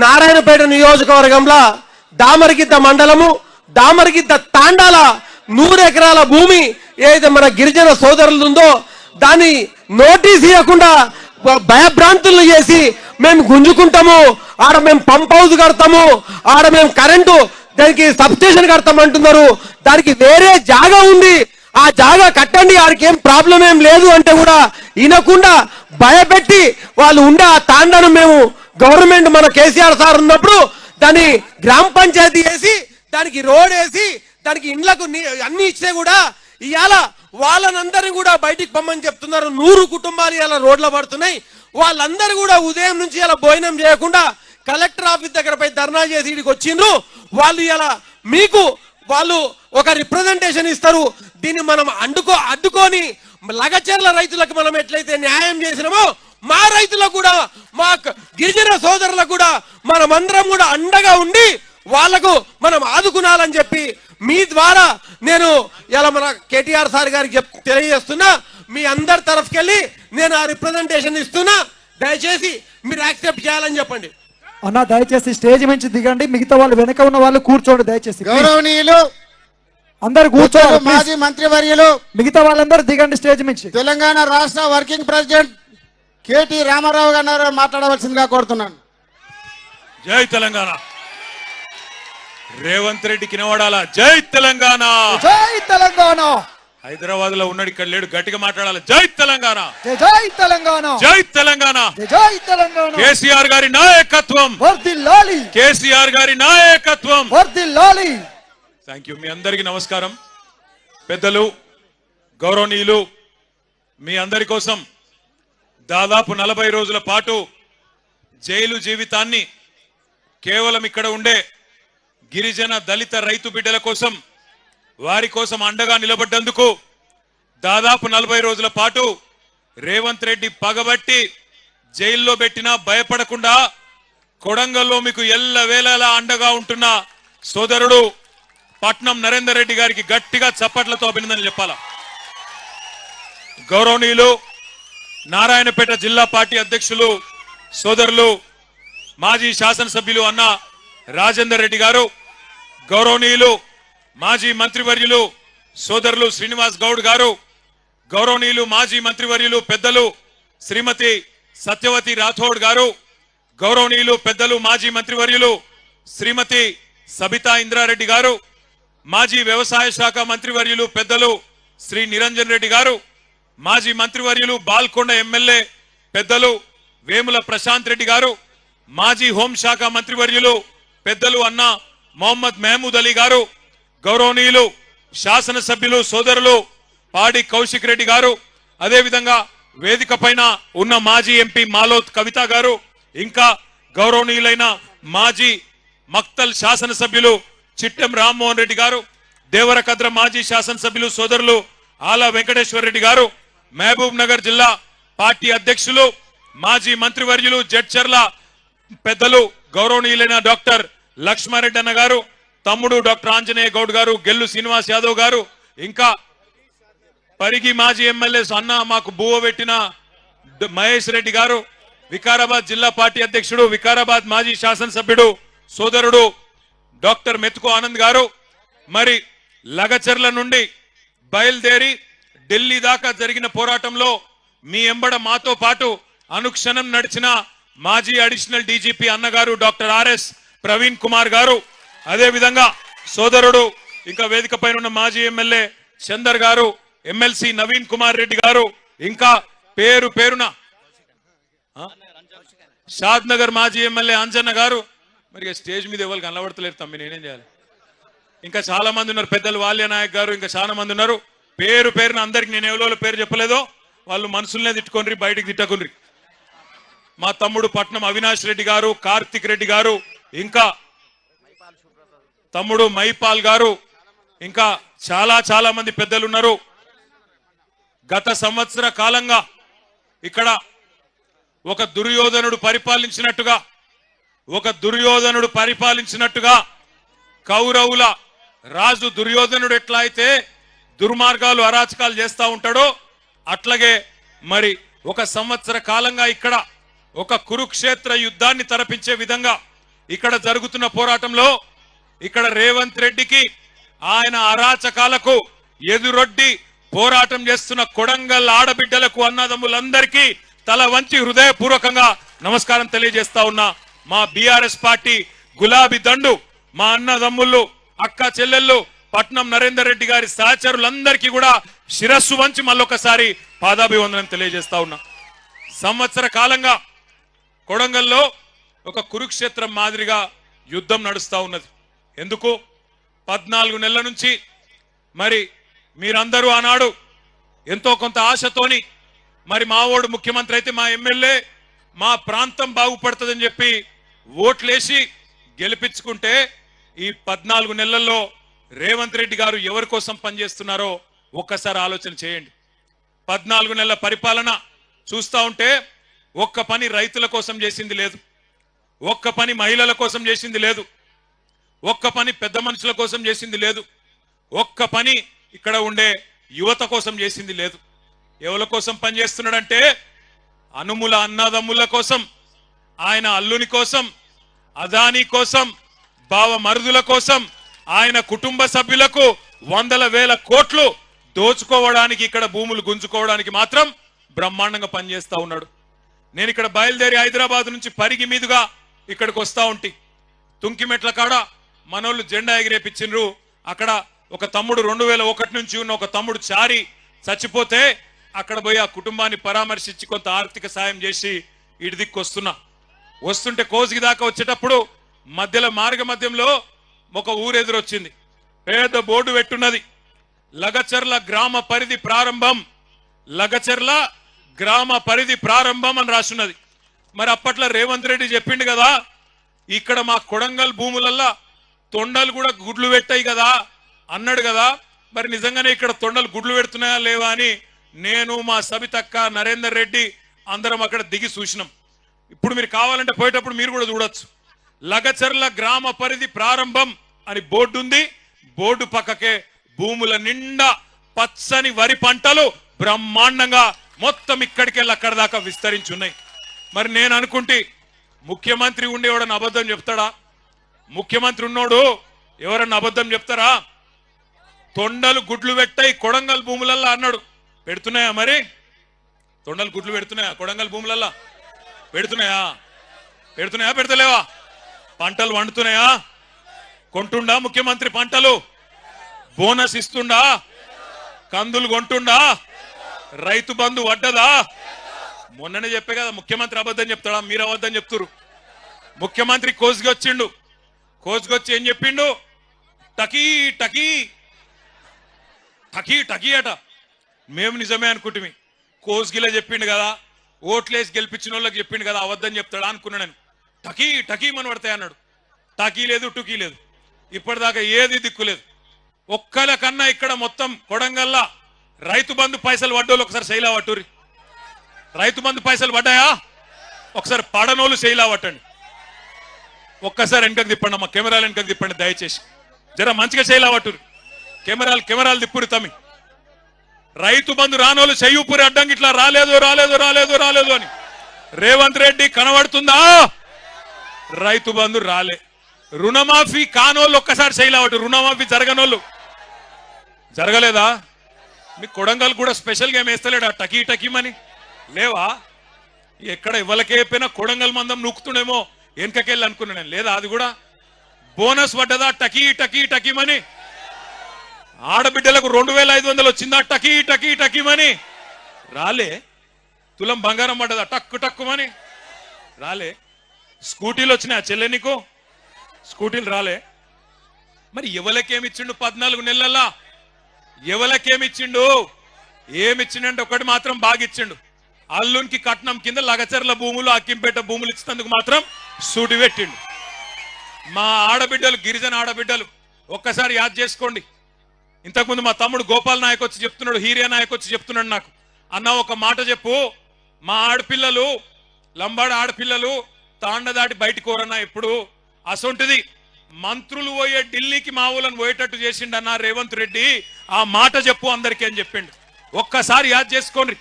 [SPEAKER 5] నారాయణపేట నియోజకవర్గంలో దామరగిద్ద మండలము, దామరగిద్ద తాండాల 100 ఎకరాల భూమి ఏదైతే మన గిరిజన సోదరులు ఉందో దాన్ని నోటీస్ ఇవ్వకుండా భయభ్రాంతులను చేసి మేము గుంజుకుంటాము, ఆడ మేము పంప్ హౌస్ కడతాము, ఆడ మేము కరెంటు దానికి సబ్స్టేషన్ కడతామంటున్నారు. దానికి వేరే జాగా ఉంది, ఆ జాగా కట్టండి, ఆడికి ఏం ప్రాబ్లం ఏం లేదు అంటే కూడా వినకుండా భయపెట్టి వాళ్ళు ఉండే ఆ తాండాను మేము గవర్నమెంట్ మన కేసీఆర్ సార్ ఉన్నప్పుడు దాన్ని గ్రామ పంచాయతీ వేసి దానికి రోడ్ వేసి దానికి ఇండ్లకు అన్ని ఇస్తే కూడా ఇవాళ వాళ్ళనందరినీ కూడా బయటికి పొమ్మని చెప్తున్నారు. 100 కుటుంబాలు ఇలా రోడ్లో పడుతున్నాయి. వాళ్ళందరూ కూడా ఉదయం నుంచి ఇలా భోజనం చేయకుండా కలెక్టర్ ఆఫీస్ దగ్గర పోయి ధర్నా చేసి ఇక్కడికి వచ్చిండ్రు. వాళ్ళు ఇలా మీకు వాళ్ళు ఒక రిప్రజెంటేషన్ ఇస్తారు. దీన్ని మనం అడ్డుకొని లగచెర్ల రైతులకు మనం ఎట్లయితే న్యాయం చేసినామో మా రైతులకు కూడా, మా గిరిజన సోదరులకు కూడా మనమందరం కూడా అండగా ఉండి వాళ్లకు మనం ఆదుకునాలని చెప్పి మీ ద్వారా నేను ఇలా మన కేటీఆర్ సార్ గారికి తెలియజేస్తున్నా. మీ అందరి తరఫుకెళ్ళి నేను ఆ రిప్రజెంటేషన్ ఇస్తున్నా. దయచేసి మీరు యాక్సెప్ట్ చేయాలని చెప్పండి.
[SPEAKER 2] అన్న దయచేసి స్టేజ్ నుంచి దిగండి. మిగతా వాళ్ళు వెనక ఉన్న వాళ్ళు కూర్చోండి దయచేసి.
[SPEAKER 1] గౌరవనీయులు
[SPEAKER 2] అందరు కూర్చోండి.
[SPEAKER 1] మాజీ మంత్రివర్యులు
[SPEAKER 2] మిగతా వాళ్ళందరూ దిగండి స్టేజ్ నుంచి.
[SPEAKER 1] తెలంగాణ రాష్ట్ర వర్కింగ్ ప్రెసిడెంట్ కేటీ రామారావు గారు మాట్లాడవలసిందిగా కోరుతున్నాను.
[SPEAKER 6] జై తెలంగాణ. రేవంత్ రెడ్డికి నిలబడాలా. జై తెలంగాణ.
[SPEAKER 2] జై తెలంగాణ.
[SPEAKER 6] హైదరాబాద్ లో ఉన్నాడు, ఇక్కడ లేడు, గట్టిగా మాట్లాడాలి. జై తెలంగాణ.
[SPEAKER 2] జై తెలంగాణ.
[SPEAKER 6] జై తెలంగాణ.
[SPEAKER 2] జై తెలంగాణ.
[SPEAKER 6] కేసీఆర్ గారి నాయకత్వం
[SPEAKER 2] వర్ధిల్లాలి.
[SPEAKER 6] కేసీఆర్ గారి నాయకత్వం
[SPEAKER 2] వర్ధిల్లాలి.
[SPEAKER 6] Thank you. మీ అందరికీ నమస్కారం. పెద్దలు, గౌరవనీయులు, మీ అందరి కోసం దాదాపు 40 రోజుల పాటు జైలు జీవితాన్ని కేవలం ఇక్కడ ఉండే గిరిజన దళిత రైతు బిడ్డల కోసం వారి కోసం అండగా నిలబడ్డందుకు దాదాపు 40 రోజుల పాటు రేవంత్ రెడ్డి పగబట్టి జైల్లో పెట్టినా భయపడకుండా కొడంగల్లో మీకు ఎల్లవేళలా అండగా ఉంటున్న సోదరుడు పట్నం నరేందర్ రెడ్డి గారికి గట్టిగా చప్పట్లతో అభినందనలు చెప్పాలా. గౌరవనీయులు నారాయణపేట జిల్లా పార్టీ అధ్యక్షులు సోదరులు మాజీ శాసనసభ్యులు అన్న రాజేందర్ రెడ్డి గారు, గౌరవనీయులు మాజీ మంత్రివర్యులు సోదరులు శ్రీనివాస్ గౌడ్ గారు, గౌరవనీయులు మాజీ మంత్రివర్యులు పెద్దలు శ్రీమతి సత్యవతి రాథోడ్ గారు, గౌరవనీయులు పెద్దలు మాజీ మంత్రివర్యులు శ్రీమతి సబితా ఇంద్రారెడ్డి గారు, మాజీ వ్యవసాయ శాఖ మంత్రివర్యులు పెద్దలు శ్రీ నిరంజన్ రెడ్డి గారు, మాజీ మంత్రివర్యులు బాల్కొండ ఎమ్మెల్యే పెద్దలు వేముల ప్రశాంత్ రెడ్డి గారు, మాజీ హోంశాఖ మంత్రివర్యులు పెద్దలు అన్న మొహమ్మద్ మహమూద్ అలీ గారు, గౌరవనీయులు శాసనసభ్యులు సోదరులు పాడి కౌశిక్ రెడ్డి గారు, అదేవిధంగా వేదిక పైన ఉన్న మాజీ ఎంపీ మాలోత్ కవిత గారు, ఇంకా గౌరవనీయులైన మాజీ మక్తల్ శాసనసభ్యులు చిట్టెం రామ్మోహన్ రెడ్డి గారు, దేవరకద్ర మాజీ శాసనసభ్యులు సోదరులు ఆలా వెంకటేశ్వర రెడ్డి గారు, మహబూబ్ నగర్ జిల్లా పార్టీ అధ్యక్షులు మాజీ మంత్రివర్యులు జడ్చర్ల పెద్దలు గౌరవనీయులైన డాక్టర్ లక్ష్మారెడ్డి అన్న గారు, తమ్ముడు డాక్టర్ ఆంజనేయ గౌడ్ గారు, గెల్లు శ్రీనివాస్ యాదవ్ గారు, ఇంకా పరిగి మాజీ ఎమ్మెల్యే అన్న మాకు బువ్వ పెట్టిన మహేష్ రెడ్డి గారు, వికారాబాద్ జిల్లా పార్టీ అధ్యక్షుడు వికారాబాద్ మాజీ శాసనసభ్యుడు సోదరుడు డాక్టర్ మెతుకు ఆనంద్ గారు, మరి లగచర్ల నుండి బయలుదేరి ఢిల్లీ దాకా జరిగిన పోరాటంలో మీ ఎంబడ మాతో పాటు అనుక్షణం నడిచిన మాజీ అడిషనల్ డీజీపీ అన్నగారు డాక్టర్ ఆర్ఎస్ ప్రవీణ్ కుమార్ గారు, అదే విధంగా సోదరుడు ఇంకా వేదిక పైన ఉన్న మాజీ ఎమ్మెల్యే చందర్ గారు, ఎమ్మెల్సీ నవీన్ కుమార్ రెడ్డి గారు, ఇంకా పేరు పేరున షాద్ నగర్ మాజీ ఎమ్మెల్యే అంజన్న గారు, మరి స్టేజ్ మీద ఎవరు కనబడతలేరు తమ్మి, నేనేం చేయాలి? ఇంకా చాలా మంది ఉన్నారు, పెద్దలు వాల్య నాయక్ గారు, ఇంకా చాలా మంది ఉన్నారు. పేరు పేరున అందరికి నేను ఎవరో పేరు చెప్పలేదో వాళ్ళు మనసులనే తిట్టుకోండి, బయటికి తిట్టకుండ్రి. మా తమ్ముడు పట్నం అవినాష్ రెడ్డి గారు, కార్తిక్ రెడ్డి గారు, ఇంకా తమ్ముడు మైపాల్ గారు, ఇంకా చాలా మంది పెద్దలు ఉన్నారు. గత సంవత్సర కాలంగా ఇక్కడ ఒక దుర్యోధనుడు పరిపాలించినట్టుగా కౌరవుల రాజు దుర్యోధనుడు ఎట్లా అయితే దుర్మార్గాలు అరాచకాలు చేస్తా ఉంటాడో అట్లాగే మరి ఒక సంవత్సర కాలంగా ఇక్కడ ఒక కురుక్షేత్ర యుద్ధాన్ని తలపించే విధంగా ఇక్కడ జరుగుతున్న పోరాటంలో ఇక్కడ రేవంత్ రెడ్డికి ఆయన అరాచకాలకు ఎదురొడ్డి పోరాటం చేస్తున్న కొడంగల్ ఆడబిడ్డలకు అన్నదమ్ములందరికీ తల వంచి హృదయపూర్వకంగా నమస్కారం తెలియజేస్తా ఉన్నా. మా బీఆర్ఎస్ పార్టీ గులాబీ దండు మా అన్నదమ్ముళ్ళు అక్క చెల్లెళ్ళు పట్నం నరేందర్ రెడ్డి గారి సహచరులందరికీ కూడా శిరస్సు వంచి మళ్ళొకసారి పాదాభివందనం తెలియజేస్తా ఉన్నా. సంవత్సర కాలంగా కొడంగల్లో ఒక కురుక్షేత్రం మాదిరిగా యుద్ధం నడుస్తా ఉన్నది. ఎందుకు? 14 నెలల నుంచి మరి మీరందరూ ఆనాడు ఎంతో కొంత ఆశతోని మరి మా ఓడు ముఖ్యమంత్రి అయితే మా ఎమ్మెల్యే మా ప్రాంతం బాగుపడుతుందని చెప్పి ఓట్లేసి గెలిపించుకుంటే ఈ 14 నెలల్లో రేవంత్ రెడ్డి గారు ఎవరి కోసం పనిచేస్తున్నారో ఒక్కసారి ఆలోచన చేయండి. 14 నెలల పరిపాలన చూస్తా ఉంటే ఒక్క పని రైతుల కోసం చేసింది లేదు, ఒక్క పని మహిళల కోసం చేసింది లేదు, ఒక్క పని పెద్ద మనుషుల కోసం చేసింది లేదు, ఒక్క పని ఇక్కడ ఉండే యువత కోసం చేసింది లేదు. ఎవరి కోసం పనిచేస్తున్నాడంటే అనుముల అన్నదమ్ముల కోసం, ఆయన అల్లుని కోసం, అదానీ కోసం, బావ మరుదుల కోసం, ఆయన కుటుంబ సభ్యులకు 100,000 కోట్లు దోచుకోవడానికి, ఇక్కడ భూములు గుంజుకోవడానికి మాత్రం బ్రహ్మాండంగా పనిచేస్తా ఉన్నాడు. నేను ఇక్కడ బయలుదేరి హైదరాబాద్ నుంచి పరిగి మీదుగా ఇక్కడికి వస్తా ఉంటే తుంకిమెట్ల కాడ మనోళ్ళు జెండా ఎగిరేపించిండ్రు. అక్కడ ఒక తమ్ముడు 2001 నుంచి ఉన్న ఒక తమ్ముడు చారి చచ్చిపోతే అక్కడ పోయి ఆ కుటుంబాన్ని పరామర్శించి కొంత ఆర్థిక సాయం చేసి ఇటు దిక్కు వస్తుంటే కోసిగి దాకా వచ్చేటప్పుడు మార్గ మధ్యంలో ఒక ఊరెదురొచ్చింది. పేద బోర్డు పెట్టున్నది, లగచర్ల గ్రామ పరిధి ప్రారంభం, లగచర్ల గ్రామ పరిధి ప్రారంభం అని రాస్తున్నది. మరి అప్పట్లో రేవంత్ రెడ్డి చెప్పిండు కదా, ఇక్కడ మా కొడంగల్ భూములల్లా తొండలు కూడా గుడ్లు పెట్టాయి కదా అన్నాడు కదా. మరి నిజంగానే ఇక్కడ తొండలు గుడ్లు పెడుతున్నాయా లేవా అని నేను, మా సబితక్క, నరేందర్ రెడ్డి అందరం అక్కడ దిగి చూసినాం. ఇప్పుడు మీరు కావాలంటే పోయేటప్పుడు మీరు కూడా చూడొచ్చు. లగచర్ల గ్రామ పరిధి ప్రారంభం అని బోర్డు ఉంది. బోర్డు పక్కకే భూముల నిండా పచ్చని వరి పంటలు బ్రహ్మాండంగా మొత్తం ఇక్కడికెళ్ళి అక్కడ దాకా విస్తరించున్నాయి. మరి నేను అనుకుంటే ముఖ్యమంత్రి ఉండేవాడని అబద్ధం చెప్తాడా? ముఖ్యమంత్రి ఉన్నోడు ఎవరన్నా అబద్ధం చెప్తారా? తొండలు గుడ్లు పెట్టాయి కొడంగల్ భూములల్లా అన్నాడు. పెడుతున్నాయా? మరి తొండలు గుడ్లు పెడుతున్నాయా కొడంగల్ భూములల్లా? పెడుతున్నాయా? పెడతలేవా? పంటలు వండుతున్నాయా? కొంటుండా ముఖ్యమంత్రి పంటలు? బోనస్ ఇస్తుండా? కందులు కొంటుండా? రైతు బంధు వడ్డదా? మొన్ననే చెప్పే కదా ముఖ్యమంత్రి అబద్ధం చెప్తాడా? మీరు అబద్ధం చెప్తురు. ముఖ్యమంత్రి కోసుకి వచ్చిండు. కోసుకి వచ్చి ఏం చెప్పిండు? టకీ టకీ టకీ టకీ అట. మేము నిజమే అనుకుంటుమి. కోసుగిలా చెప్పిండు కదా, ఓట్లేసి గెలిపించిన వాళ్ళకి చెప్పిండు కదా, అబద్ధం చెప్తాడా అనుకున్నా నేను. టకీ టకీ మన పడతాయి అన్నాడు. టకీ లేదు, టుకీ లేదు, ఇప్పటిదాకా ఏది దిక్కులేదు. ఒక్కల కన్నా ఇక్కడ మొత్తం కొడంగల్లా రైతు బంధు పైసలు పడ్డోళ్ళు ఒకసారి శైలా పట్టురి. రైతు బంధు పైసలు పడ్డాయా? ఒకసారి పడనోళ్ళు శైలా పట్టండి. ఒక్కసారి వెనకకు తిప్పండి అమ్మా, కెమెరాలు వెనకకు తిప్పండి దయచేసి. జర మంచిగా శైలా పట్టురి. కెమెరాలు తిప్పురి తమ్మి. రైతు బంధు రానోళ్ళు చెయ్యూపురి అడ్డంకి ఇట్లా రాలేదు రాలేదు రాలేదు రాలేదు అని. రేవంత్ రెడ్డి కనబడుతుందా? రైతు బంధు రాలే. రుణమాఫీ కానోళ్ళు ఒక్కసారి శైలావట్టు. రుణమాఫీ జరగనోళ్ళు జరగలేదా? మీ కొడంగల్ కూడా స్పెషల్ గా వేస్తలేడా టకీ టకీమని? లేవా? ఎక్కడ ఇవ్వలకే చెప్పినా కొడంగల్ మందం నూకుతుండేమో వెనకకెళ్ళి అనుకున్నా నేను. లేదా అది కూడా బోనస్ పడ్డదా టకీ టకీ టకీమని? ఆడబిడ్డలకు 2500 వచ్చిందా టకీ టకీ టకీమని? రాలే. తులం బంగారం పడ్డదా టక్కు టక్కుమని? రాలే. స్కూటీలు వచ్చినాయా చెల్లె నీకు? స్కూటీలు రాలే. మరి ఎవలకేమిచ్చిండు 14 నెలల్లో? ఎవలకేమిచ్చిండు? ఏమిచ్చిండంటే ఒకటి మాత్రం బాగా ఇచ్చిండు. అల్లునికి కట్నం కింద లగచర్ల భూములు, అక్కింపేట భూములు ఇచ్చినందుకు మాత్రం సూటి పెట్టిండు. మా ఆడబిడ్డలు, గిరిజన ఆడబిడ్డలు ఒక్కసారి యాద్ చేసుకోండి. ఇంతకుముందు మా తమ్ముడు గోపాల్ నాయక్ వచ్చి చెప్తున్నాడు, హీరియా నాయక్ వచ్చి చెప్తున్నాడు నాకు, అన్న ఒక మాట చెప్పు, మా ఆడపిల్లలు, లంబాడ ఆడపిల్లలు తాండ దాటి బయటికి కోరన్నా ఎప్పుడు. అసొంటిది మంత్రులు పోయే ఢిల్లీకి మా ఊళ్ళని పోయేటట్టు చేసిండన్న రేవంత్ రెడ్డి. ఆ మాట చెప్పు అందరికీ అని చెప్పిండు. ఒక్కసారి యాద్ చేసుకోండి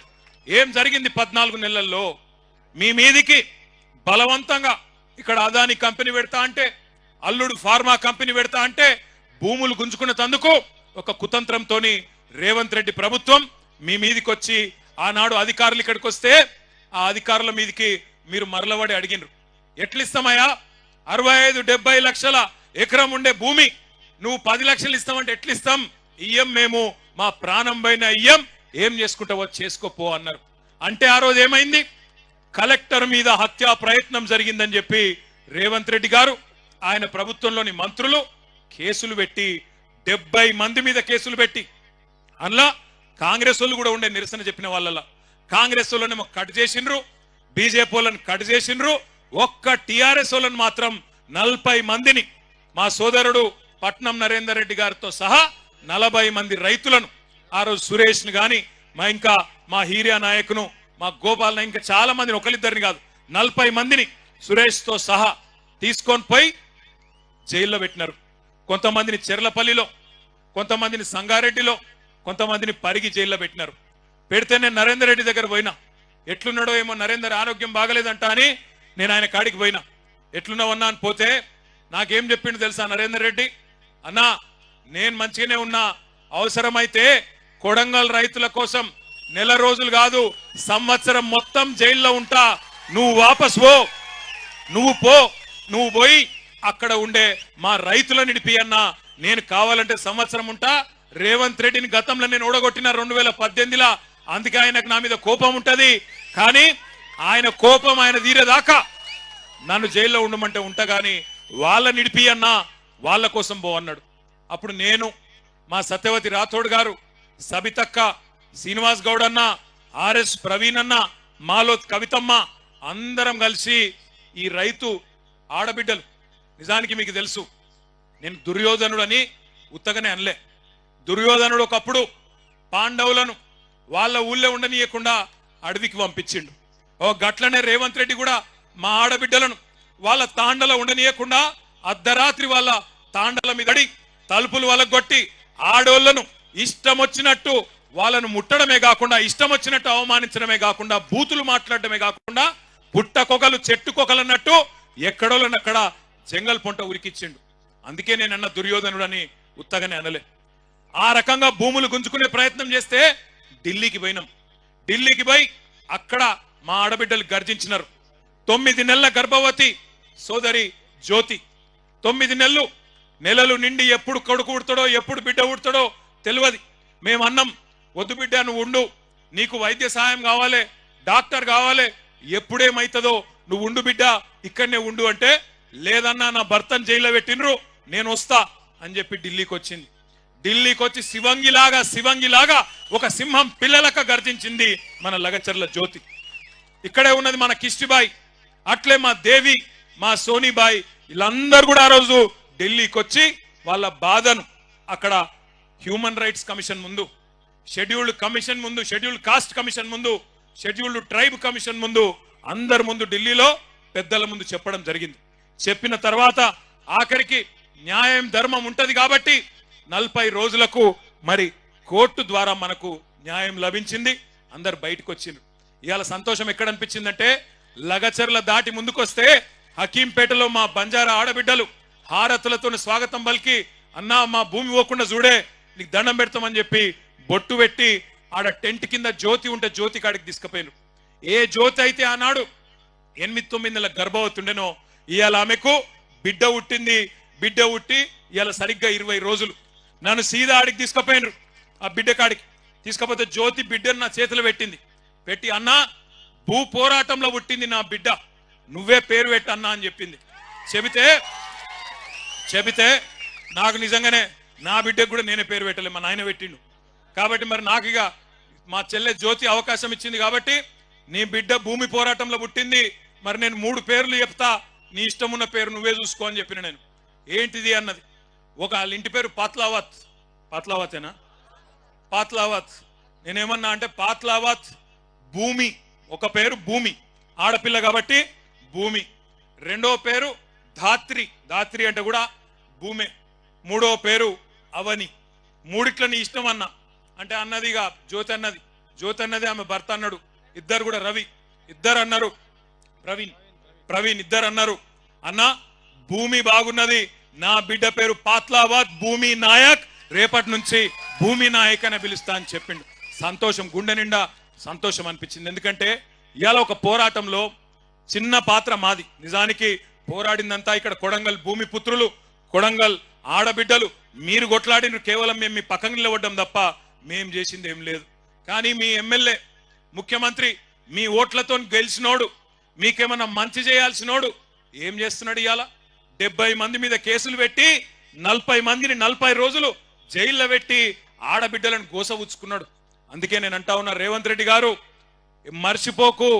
[SPEAKER 6] ఏం జరిగింది 14 నెలల్లో. మీ మీదికి బలవంతంగా ఇక్కడ అదాని కంపెనీ పెడతా అంటే, అల్లుడు ఫార్మా కంపెనీ పెడతా అంటే భూములు గుంజుకున్న తందుకు ఒక కుతంత్రంతోని రేవంత్ రెడ్డి ప్రభుత్వం మీ మీదికి వచ్చి, ఆనాడు అధికారులు ఇక్కడికి వస్తే ఆ అధికారుల మీదికి మీరు మరలబడి అడిగినరు. ఎట్లిస్తామయ్యా 65-70 లక్షల ఎకరం ఉండే భూమి నువ్వు 10 లక్షలు ఇస్తామంటే ఎట్లిస్తాం? ఇయ్యం, మేము మా ప్రాణం పైన ఇయ్యం, ఏం చేసుకుంటావో చేసుకోపో అన్నారు. అంటే ఆ రోజు ఏమైంది? కలెక్టర్ మీద హత్యా ప్రయత్నం జరిగిందని చెప్పి రేవంత్ రెడ్డి గారు, ఆయన ప్రభుత్వంలోని మంత్రులు కేసులు పెట్టి 70 మంది మీద కేసులు పెట్టి, అందులో కాంగ్రెస్ వాళ్ళు కూడా ఉండే, నిరసన చెప్పిన వాళ్ళ కాంగ్రెస్ వాళ్ళనేమో కట్ చేసిండ్రు, బీజేపీ వాళ్ళని కట్ చేసిండ్రు. ఒక్క టిఆర్ఎస్ వాళ్ళని మాత్రం 40 మందిని, మా సోదరుడు పట్నం నరేందర్ రెడ్డి గారితో సహా 40 మంది రైతులను, ఆ రోజు సురేష్ ని గాని, ఇంకా మా హీరియా నాయకును, మా గోపాల్, ఇంకా చాలా మందిని, ఒకరిద్దరిని కాదు 40 మందిని సురేష్ తో సహా తీసుకొని పోయి జైల్లో పెట్టినారు. కొంతమందిని చెర్లపల్లిలో, కొంతమందిని సంగారెడ్డిలో, కొంతమందిని పరిగి జైల్లో పెట్టినారు. పెడితే నేను నరేందర్ రెడ్డి దగ్గర పోయినా, ఎట్లున్నాడో ఏమో నరేందర్ ఆరోగ్యం బాగలేదంట అని నేను ఆయన కాడికి పోయినా. ఎట్లున్నావన్నా అని పోతే నాకేం చెప్పిండు తెలుసా నరేందర్ రెడ్డి? అన్నా నేను మంచిగానే ఉన్నా, అవసరమైతే కొడంగల్ రైతుల కోసం నెల రోజులు కాదు సంవత్సరం మొత్తం జైల్లో ఉంటా, నువ్వు వాపస్ పో, నువ్వు పోయి అక్కడ ఉండే మా రైతులను నిడిపి అన్నా, నేను కావాలంటే సంవత్సరం ఉంటా. రేవంత్ రెడ్డిని గతంలో నేను ఓడగొట్టిన 2018లో, అందుకే ఆయనకు నా మీద కోపం ఉంటది. కానీ ఆయన కోపం ఆయన తీరేదాకా నన్ను జైల్లో ఉండమంటే ఉంటా, గాని వాళ్ళ నిడిపి అన్నా, వాళ్ళ కోసం పో అన్నాడు. అప్పుడు నేను, మా సత్యవతి రాథోడ్ గారు, సబితక్క, శ్రీనివాస్ గౌడ్ అన్న, ఆర్ఎస్ ప్రవీణ్ అన్న, మాలోత్ కవితమ్మ అందరం కలిసి ఈ రైతు ఆడబిడ్డలు, నిజానికి మీకు తెలుసు నేను దుర్యోధనుడు అని ఉత్తగానే అనలే. దుర్యోధనుడు ఒకప్పుడు పాండవులను వాళ్ళ ఊళ్ళో ఉండనీయకుండా అడవికి పంపించిండు. ఓ గట్లనే రేవంత్ రెడ్డి కూడా మా ఆడబిడ్డలను వాళ్ళ తాండలో ఉండనీయకుండా అర్ధరాత్రి వాళ్ళ తాండల మీద తలుపులు వలగొట్టి ఆడోళ్లను ఇష్టం వచ్చినట్టు వాళ్ళను ముట్టడమే కాకుండా, ఇష్టం వచ్చినట్టు అవమానించడమే కాకుండా, బూతులు మాట్లాడటమే కాకుండా, పుట్టకొకలు చెట్టుకొకలు అన్నట్టు ఎక్కడోళ్ళనక్కడ జంగల్ పొంట ఉరికిచ్చిండు. అందుకే నేను అన్న దుర్యోధనుడు అని ఉత్తగానే అనలే. ఆ రకంగా భూములు గుంజుకునే ప్రయత్నం చేస్తే ఢిల్లీకి పోయినాం. ఢిల్లీకి పోయి అక్కడ మా ఆడబిడ్డలు గర్జించినారు. 9 నెలల గర్భవతి సోదరి జ్యోతి, 9 నెలలు నిండి ఎప్పుడు కొడుకు ఉడతాడో ఎప్పుడు బిడ్డ ఉడతాడో తెలియదు. మేము అన్నం, వద్దు బిడ్డ నువ్వు ఉండు, నీకు వైద్య సహాయం కావాలి, డాక్టర్ కావాలి, ఎప్పుడేమైతుందో నువ్వు ఉండు బిడ్డ, ఇక్కడనే ఉండు అంటే, లేదన్నా నా భర్తను జైల్లో పెట్టినరు, నేను వస్తా అని చెప్పి ఢిల్లీకి వచ్చింది. ఢిల్లీకి వచ్చి శివంగిలాగా ఒక సింహం పిల్లలక గర్జించింది మన లగచర్ల జ్యోతి. ఇక్కడే ఉన్నది మన కిష్టిబాయి, అట్లే మా దేవి, మా సోనీబాయి, వీళ్ళందరూ కూడా ఆ రోజు ఢిల్లీకి వచ్చి వాళ్ళ బాధను అక్కడ హ్యూమన్ రైట్స్ కమిషన్ ముందు, షెడ్యూల్డ్ కమిషన్ ముందు, షెడ్యూల్డ్ కాస్ట్ కమిషన్ ముందు, షెడ్యూల్డ్ ట్రైబ్ కమిషన్ ముందు, అందరి ముందు ఢిల్లీలో పెద్దల ముందు చెప్పడం జరిగింది. చెప్పిన తర్వాత ఆఖరికి న్యాయం ధర్మం ఉంటది కాబట్టి 40 రోజులకు మరి కోర్టు ద్వారా మనకు న్యాయం లభించింది. అందరు బయటకు వచ్చిండ్రు. ఇవాళ సంతోషం ఎక్కడ అనిపించిందంటే, లగచర్ల దాటి ముందుకొస్తే హకీంపేటలో మా బంజారా ఆడబిడ్డలు హారతులతో స్వాగతం పలికి, అన్నా మా భూమి పోకుండా చూడే, నీకు దండం పెడతామని చెప్పి బొట్టు పెట్టి ఆడ టెంట్ కింద జ్యోతి ఉంటే జ్యోతి కాడికి తీసుకుపోయినారు. ఏ జ్యోతి అయితే ఆనాడు 8-9 నెలల గర్భవతి ఉండేనో, ఇవాళ ఆమెకు బిడ్డ పుట్టింది. బిడ్డ పుట్టి ఇవాళ సరిగ్గా 20 రోజులు. నన్ను సీదా ఆడికి తీసుకుపోయినరు. ఆ బిడ్డ కాడికి తీసుకపోతే జ్యోతి బిడ్డను నా చేతిలో పెట్టి అన్నా భూ పోరాటంలో పుట్టింది నా బిడ్డ, నువ్వే పేరు పెట్టు అన్నా అని చెప్పింది. చెబితే నాకు నిజంగానే నా బిడ్డకు కూడా నేనే పేరు పెట్టలే, మా నాయన పెట్టిండు. కాబట్టి మరి నాకు ఇక మా చెల్లె జ్యోతి అవకాశం ఇచ్చింది కాబట్టి, నీ బిడ్డ భూమి పోరాటంలో పుట్టింది, మరి నేను 3 పేర్లు చెప్తా, నీ ఇష్టం ఉన్న పేరు నువ్వే చూసుకో అని చెప్పిన. నేను ఏంటిది అన్నది, ఒక వాళ్ళ ఇంటి పేరు పాత్లావతేనా, పాత్లావత్. నేనేమన్నా అంటే పాత్లావత్ భూమి, ఒక పేరు భూమి, ఆడపిల్ల కాబట్టి భూమి. రెండో పేరు ధాత్రి అంటే కూడా భూమే. మూడో పేరు అవని. మూడిట్ల నీ ఇష్టం అన్న అంటే అన్నదిగా జ్యోతి అన్నది ఆమె భర్త అన్నాడు. ఇద్దరు కూడా రవి, ఇద్దరు అన్నారు ప్రవీణ్, ఇద్దరు అన్నారు అన్న భూమి బాగున్నది, నా బిడ్డ పేరు పాత్లావత్ భూమి నాయక్, రేపటి నుంచి భూమి నాయక్ అని పిలుస్తా అని చెప్పిండు. సంతోషం, గుండె నిండా సంతోషం అనిపించింది. ఎందుకంటే ఇవాళ ఒక పోరాటంలో చిన్న పాత్ర మాది. నిజానికి పోరాడిందంతా ఇక్కడ కొడంగల్ భూమి పుత్రులు, కొడంగల్ ఆడబిడ్డలు. మీరు కొట్లాడిన కేవలం మేము మీ పక్కన నిలబడ్డం తప్ప మేం చేసింది ఏం లేదు. కానీ మీ ఎమ్మెల్యే, ముఖ్యమంత్రి మీ ఓట్లతో గెలిచినోడు, మీకేమన్నా మంచి చేయాల్సినోడు ఏం చేస్తున్నాడు? ఇవాళ 70 మంది మీద కేసులు పెట్టి 40 మందిని 40 రోజులు జైల్లో పెట్టి ఆడబిడ్డలను గోసవుచ్చుకున్నాడు. అందుకే నేను అంటా ఉన్నా, రేవంత్ రెడ్డి గారు మర్చిపోకు,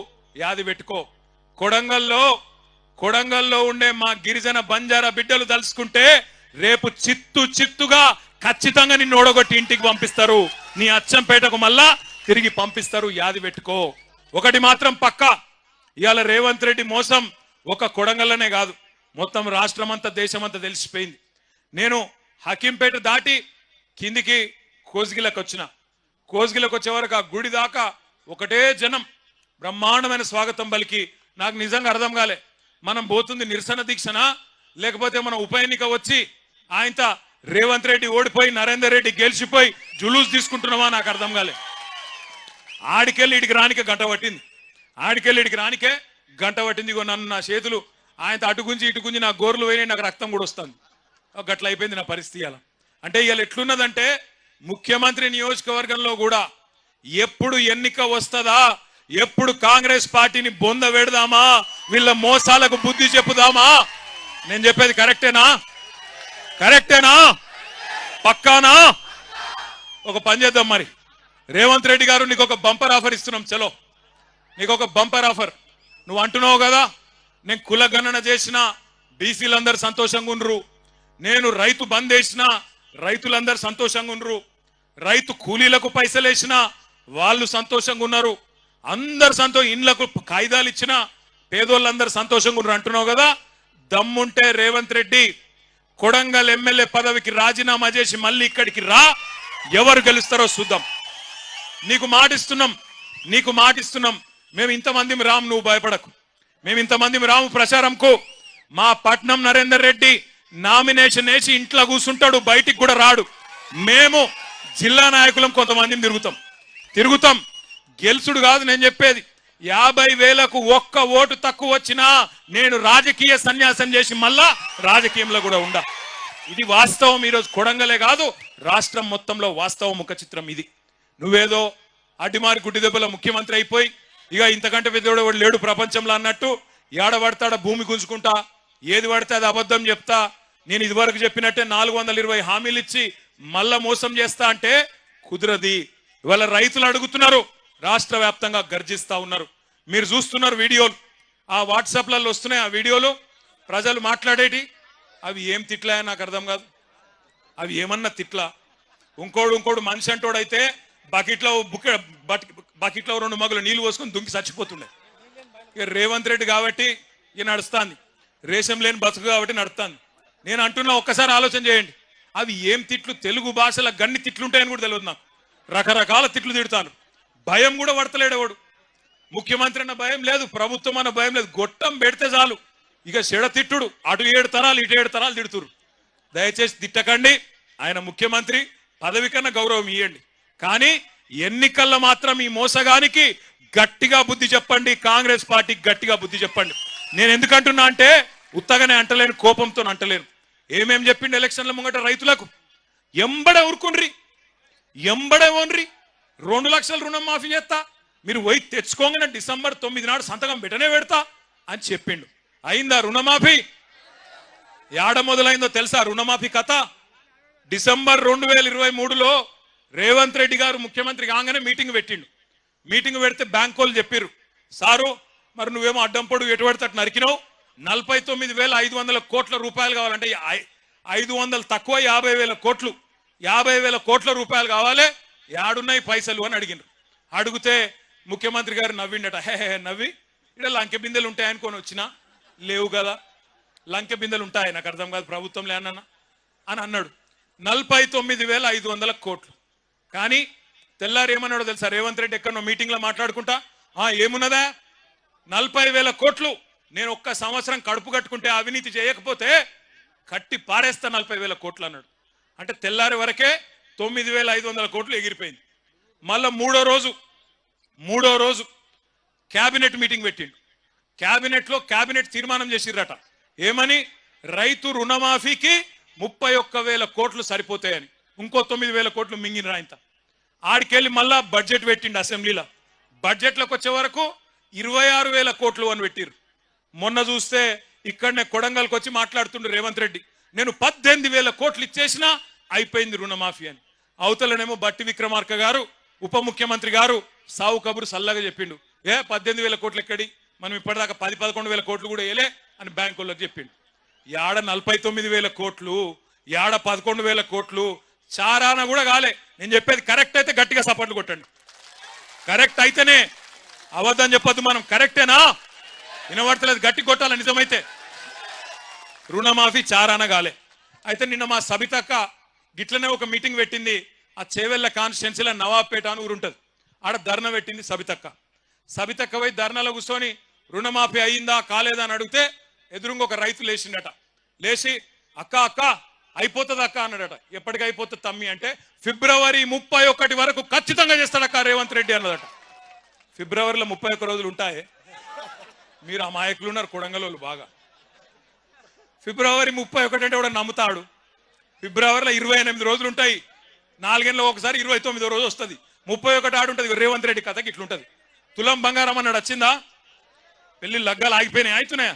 [SPEAKER 6] యాది పెట్టుకో. కొడంగల్లో ఉండే మా గిరిజన బంజారా బిడ్డలు తలుసుకుంటే రేపు చిత్తుగా ఖచ్చితంగా నిన్ను ఓడగొట్టి ఇంటికి పంపిస్తారు, నీ అచ్చంపేటకు మళ్ళా తిరిగి పంపిస్తారు, యాది పెట్టుకో. ఒకటి మాత్రం పక్కా, ఇవాళ రేవంత్ రెడ్డి మోసం ఒక కొడంగల్లోనే కాదు, మొత్తం రాష్ట్రమంతా దేశమంతా తెలిసిపోయింది. నేను హకీంపేట దాటి కిందికి కోస్గిలకు వచ్చే వరకు ఆ గుడి దాకా ఒకటే జనం, బ్రహ్మాండమైన స్వాగతం పలికి. నాకు నిజంగా అర్థం కాలే, మనం పోతుంది నిరసన దీక్షనా లేకపోతే మనం ఉప ఎన్నిక వచ్చి ఆయనత రేవంత్ రెడ్డి ఓడిపోయి నరేందర్ రెడ్డి గెలిచిపోయి జులూస్ తీసుకుంటున్నావా? నాకు అర్థం కాలే. ఆడికెళ్ళి ఇడికి రానికే గంట పట్టింది. నన్ను నా చేతులు ఆయన అటు గుంజి ఇటు గుంజి నా గోర్లు పోయినాయి, నాకు రక్తం కూడా వస్తుంది. గట్ల అయిపోయింది నా పరిస్థితి. అలా అంటే ఇవాళ ఎట్లున్నదంటే, ముఖ్యమంత్రి నియోజకవర్గంలో కూడా ఎప్పుడు ఎన్నిక వస్తుందా, ఎప్పుడు కాంగ్రెస్ పార్టీని బొంద పెడదామా, వీళ్ళ మోసాలకు బుద్ధి చెప్పుదామా? నేను చెప్పేది కరెక్టేనా? పక్కానా? ఒక పని చేద్దాం, మరి రేవంత్ రెడ్డి గారు నీకు ఒక బంపర్ ఆఫర్ ఇస్తున్నాం. చలో నీకు ఒక బంపర్ ఆఫర్. నువ్వు అంటున్నావు కదా నేను కుల గణన చేసిన బీసీలందరూ సంతోషంగా ఉండ్రు, నేను రైతు బంద్ వేసిన రైతులందరూ సంతోషంగా ఉండ్రు, రైతు కూలీలకు పైసలు వేసిన వాళ్ళు సంతోషంగా ఉన్నారు, అందరు ఇండ్లకు కాయిదాలు ఇచ్చిన పేదోళ్ళందరూ సంతోషంగా ఉన్నారు అంటున్నావు కదా. దమ్ముంటే రేవంత్ రెడ్డి కొడంగల్ ఎమ్మెల్యే పదవికి రాజీనామా చేసి మళ్ళీ ఇక్కడికి రా, ఎవరు గెలుస్తారో చూద్దాం. నీకు మాటిస్తున్నాం. మేము ఇంతమంది రాము, నువ్వు భయపడకు. మేము ఇంతమంది రాము ప్రచారంకు. మా పట్నం నరేందర్ రెడ్డి నామినేషన్ వేసి ఇంట్లో కూర్చుంటాడు, బయటికి కూడా రాడు. మేము జిల్లా నాయకులం కొంతమందిని తిరుగుతాం. గెలుసుడు కాదు నేను చెప్పేది. 50,000కు ఒక్క ఓటు తక్కువ వచ్చినా నేను రాజకీయ సన్యాసం చేసి మళ్ళా రాజకీయంలో కూడా ఉండా. ఇది వాస్తవం. ఈరోజు కొడంగలే కాదు రాష్ట్రం మొత్తంలో వాస్తవం ముఖ చిత్రం ఇది. నువ్వేదో అడ్డిమారి గుడ్డి దెబ్బల ముఖ్యమంత్రి అయిపోయి ఇక ఇంతకంటే పెద్దోడు వాడు లేడు ప్రపంచంలో అన్నట్టు ఏడబడతాడ భూమి గుంజుకుంటా, ఏది పడితే అది అబద్ధం చెప్తా, నేను ఇదివరకు చెప్పినట్టే 420 హామీలు ఇచ్చి మళ్ళా మోసం చేస్తా అంటే కుదరది. ఇవాళ రైతులు అడుగుతున్నారు, రాష్ట్ర వ్యాప్తంగా గర్జిస్తా ఉన్నారు. మీరు చూస్తున్నారు వీడియోలు, ఆ వాట్సాప్లలో వస్తున్నాయి. ఆ వీడియోలు ప్రజలు మాట్లాడేటి అవి ఏం తిట్లా నాకు అర్థం కాదు. అవి ఏమన్నా తిట్లా? ఇంకోడు మనిషి అంటోడైతే బకెట్లో 2 మగులు నీళ్లు పోసుకొని దుంకి చచ్చిపోతుండే. ఇక రేవంత్ రెడ్డి కాబట్టి ఇక నడుస్తాంది, రేషం లేని బతుకు కాబట్టి నడుస్తాంది. నేను అంటున్నా ఒక్కసారి ఆలోచన చేయండి, అవి ఏం తిట్లు? తెలుగు భాషలో గన్ని తిట్లుంటాయని కూడా తెలియదు నాకు. రకరకాల తిట్లు తిడతాను. భయం కూడా పడతలేడేవాడు. ముఖ్యమంత్రి అన్న భయం లేదు, ప్రభుత్వం అన్న భయం లేదు. గొట్టం పెడితే చాలు ఇక చెడ తిట్టుడు. అటు 7 తరాలు ఇటు 7 తరాలు తిడుతురు. దయచేసి తిట్టకండి. ఆయన ముఖ్యమంత్రి, పదవి కన్నా గౌరవం ఇవ్వండి. కానీ ఎన్నికల్లో మాత్రం ఈ మోసగానికి గట్టిగా బుద్ధి చెప్పండి. కాంగ్రెస్ పార్టీకి గట్టిగా బుద్ధి చెప్పండి. నేను ఎందుకంటున్నా అంటే ఉత్తగానే అంటలేను, కోపంతో అంటలేను. ఏమేం చెప్పిండు ఎలక్షన్ల ముంగట రైతులకు? ఎంబడే ఊరుకుండ్రి, ఎంబడే ఓన్రి. 2 లక్షల రుణం మాఫీ చేస్తా, మీరు పోయి తెచ్చుకోగానే డిసెంబర్ 9 నాడు సంతకం పెట్టనే పెడతా అని చెప్పిండు. అయిందా రుణమాఫీ? ఏడ మొదలైందో తెలుసా రుణమాఫీ కథ? డిసెంబర్ 2023లో రేవంత్ రెడ్డి గారు ముఖ్యమంత్రి కాగానే మీటింగ్ పెట్టిండు. మీటింగ్ పెడితే బ్యాంక్ వాళ్ళు చెప్పారు, సారు మరి నువ్వేమో అడ్డం పొడుగు ఎటు పడితే అటు నరికినావు, 49,500 కోట్ల రూపాయలు కావాలంటే 500 తక్కువ 50,000 కోట్లు, 50,000 కోట్ల రూపాయలు కావాలి, యాడున్నాయి పైసలు అని అడిగినారు. అడిగితే ముఖ్యమంత్రి గారు నవ్విండట. నవ్వి ఇక్కడ లంకె బిందెలు ఉంటాయి అనుకొని వచ్చినా, లేవు కదా లంకె బిందెలు ఉంటాయి, నాకు అర్థం కాదు ప్రభుత్వంలో అన్న అని అన్నాడు. 49,500 కోట్లు. కానీ తెల్లారు ఏమన్నాడో తెలుసా రేవంత్ రెడ్డి? ఎక్కడో మీటింగ్లో మాట్లాడుకుంటా, ఏమున్నదా 40,000 కోట్లు నేను ఒక్క సంవత్సరం కడుపు కట్టుకుంటే అవినీతి చేయకపోతే కట్టి పారేస్తా 40,000 కోట్లు అన్నాడు. అంటే తెల్లారి వరకే 9,500 కోట్లు ఎగిరిపోయింది. మళ్ళా మూడో రోజు క్యాబినెట్ మీటింగ్ పెట్టిండు. క్యాబినెట్ తీర్మానం చేసిర్రట. ఏమని? రైతు రుణమాఫీకి 31,000 కోట్లు సరిపోతాయని. ఇంకో 9,000 కోట్లు మింగిన రాయంత. ఆడికెళ్ళి మళ్ళా బడ్జెట్ పెట్టిండు అసెంబ్లీలో. బడ్జెట్లోకి వచ్చే వరకు 26,000 కోట్లు అని పెట్టిర్రు. మొన్న చూస్తే ఇక్కడనే కొడంగల్కి వచ్చి మాట్లాడుతుండు రేవంత్ రెడ్డి, నేను 18,000 కోట్లు ఇచ్చేసినా అయిపోయింది రుణమాఫీ అని. అవతలనేమో బట్టి విక్రమార్క గారు ఉప ముఖ్యమంత్రి గారు సావు కబురు సల్లగా చెప్పిండు, 18,000 కోట్లు ఎక్కడి, మనం ఇప్పటిదాకా 10-11,000 కోట్లు కూడా వేయలే అని బ్యాంకు వాళ్ళకి చెప్పిండు. యాడ 49,000 కోట్లు, యాడ 11,000 కోట్లు, చారాన కూడా కాలే. నేను చెప్పేది కరెక్ట్ అయితే గట్టిగా సపోర్ట్లు కొట్టండి. కరెక్ట్ అయితేనే, అబద్ధం చెప్పొద్దు మనం. కరెక్టేనా? వినబడతలేదు, గట్టి కొట్టాలి నిజమైతే. రుణమాఫీ చారాన కాలే. అయితే నిన్న మా సబితక్క గిట్లనే ఒక మీటింగ్ పెట్టింది. ఆ చేవెళ్ళ కాన్స్టిట్యున్సీలో నవాబ్పేట అని ఊరు ఉంటుంది, ఆడ ధర్నా పెట్టింది సబితక్క పోయి ధర్నాలో కూర్చొని రుణమాఫీ అయ్యిందా కాలేదా అని అడిగితే ఎదురుగా ఒక రైతు లేచిండట. లేచి అక్క అయిపోతుంది అక్క అన్నాడట. ఎప్పటికి అయిపోతుంది తమ్మి అంటే ఫిబ్రవరి 31 వరకు ఖచ్చితంగా చేస్తాడక్క రేవంత్ రెడ్డి అన్నదట. ఫిబ్రవరిలో 31 రోజులు ఉంటాయి. మీరు ఆ మాయకులు ఉన్నారు కొడంగలోళ్ళు బాగా. ఫిబ్రవరి 31 అంటే కూడా నమ్ముతాడు. ఫిబ్రవరిలో 28 రోజులు ఉంటాయి. 4 గంటలకు ఒకసారి 29వ రోజు వస్తుంది. 31 ఆడు ఉంటుంది. రేవంత్ రెడ్డి కథకి ఇట్లుంటది. తులం బంగారం అన్నాడు, వచ్చిందా? పెళ్లి లగ్గాలు ఆగిపోయినాయి, అవుతున్నాయా?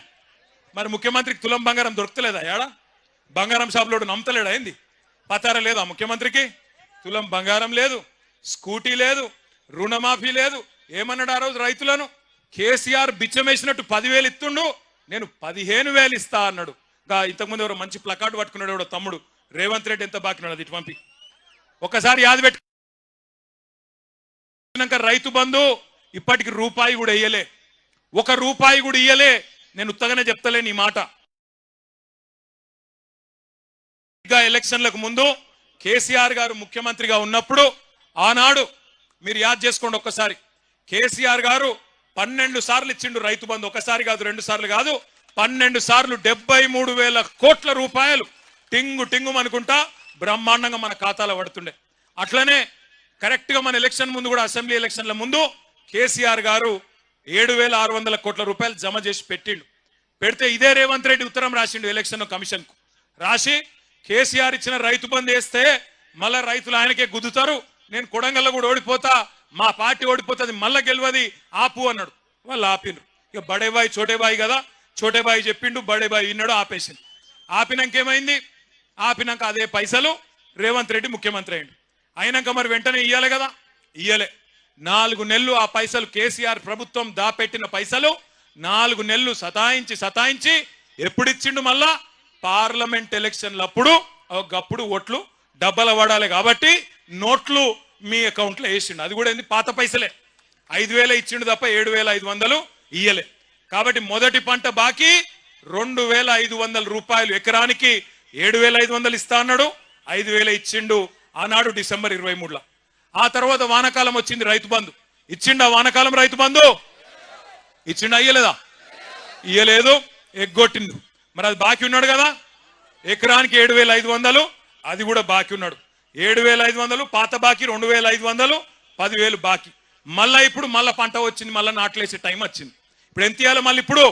[SPEAKER 6] మరి ముఖ్యమంత్రికి తులం బంగారం దొరకలేదా? ఏడా బంగారం షాపులోడు నమ్మతలేడా? ఏంది పతారా లేదా ముఖ్యమంత్రికి? తులం బంగారం లేదు, స్కూటీ లేదు, రుణమాఫీ లేదు. ఏమన్నాడు ఆ రోజు రైతులను? కేసీఆర్ బిచ్చమేసినట్టు 10,000 ఇస్తుండు, నేను 15,000 ఇస్తా అన్నాడు. ఇంతకుముందు ఎవరో మంచి ప్లకార్డు పట్టుకున్నాడు ఎవడో తమ్ముడు, రేవంత్ రెడ్డి ఎంత బాకినాడు అది ఇటు పంపి ఒకసారి యాది పెట్టుకున్నాక రైతు బంధు ఇప్పటికి రూపాయి కూడా ఇయ్యలే, 1 రూపాయి కూడా ఇయ్యలే. నేను ఉత్తగానే చెప్తలేను ఈ మాట. ఎలక్షన్లకు ముందు కేసీఆర్ గారు ముఖ్యమంత్రిగా ఉన్నప్పుడు ఆనాడు మీరు యాద్ చేసుకోండి ఒక్కసారి, కేసీఆర్ గారు 12 సార్లు ఇచ్చిండు రైతు బంధు. ఒకసారి కాదు, 2 సార్లు కాదు, 12 సార్లు 73,000 కోట్ల రూపాయలు టింగు టింగు అనుకుంటా బ్రహ్మాండంగా మన ఖాతాలో పడుతుండే. అట్లనే కరెక్ట్ గా మన ఎలక్షన్ ముందు కూడా, అసెంబ్లీ ఎలక్షన్ల ముందు కేసీఆర్ గారు 7,600 కోట్ల రూపాయలు జమ చేసి పెట్టిండు. పెడితే ఇదే రేవంత్ రెడ్డి ఉత్తరం రాసిండు ఎలక్షన్ కమిషన్ కు. రాసి కేసీఆర్ ఇచ్చిన రైతు బంధు వేస్తే మళ్ళా రైతులు ఆయనకే గుద్దుతారు, నేను కొడంగల్లో కూడా ఓడిపోతా, మా పార్టీ ఓడిపోతుంది, మళ్ళా గెలవది, ఆపు అన్నాడు. వాళ్ళు ఆపినరు. ఇక బడేబాయి చోటేబాయి కదా, చోటేబాయి చెప్పిండు, బడేబాయి విన్నాడు, ఆపేసిండు. ఆపినాకేమైంది? ఆపినాక అదే పైసలు రేవంత్ రెడ్డి ముఖ్యమంత్రి అయిండు. అయినాక మరి వెంటనే ఇయ్యాలి కదా, ఇయ్యలే. 4 నెలలు ఆ పైసలు, కేసీఆర్ ప్రభుత్వం దాపెట్టిన పైసలు 4 నెలలు సతాయించి ఎప్పుడు ఇచ్చిండు? మళ్ళా పార్లమెంట్ ఎలక్షన్లప్పుడు. ఒకప్పుడు ఓట్లు డబ్బల పడాలి కాబట్టి నోట్లు మీ అకౌంట్లో వేసిండు. అది కూడా ఏంది? పాత పైసలే. 5,000 ఇచ్చిండు తప్ప 7,500 ఇయ్యలే. కాబట్టి మొదటి పంట బాకీ 2,500 రూపాయలు, ఎకరానికి 7,500 ఇస్తా అన్నాడు, 5,000 ఇచ్చిండు ఆనాడు డిసెంబర్ 23లో. ఆ తర్వాత వానాకాలం వచ్చింది, రైతు బంధు ఇచ్చిండు. ఆ వానాకాలం రైతు బంధు ఇచ్చిండు, అయ్యలేదా? ఇయ్యలేదు, ఎగ్గొట్టిండు. మరి అది బాకీ ఉన్నాడు కదా, ఎకరానికి 7,500, అది కూడా బాకీ ఉన్నాడు. 7,500 పాత బాకీ, 2,500, 10,000 బాకీ. మళ్ళా ఇప్పుడు మళ్ళా పంట వచ్చింది, మళ్ళీ నాట్లేసే టైం వచ్చింది. ఇప్పుడు ఎంత ఇవ్వాలి? మళ్ళీ ఇప్పుడు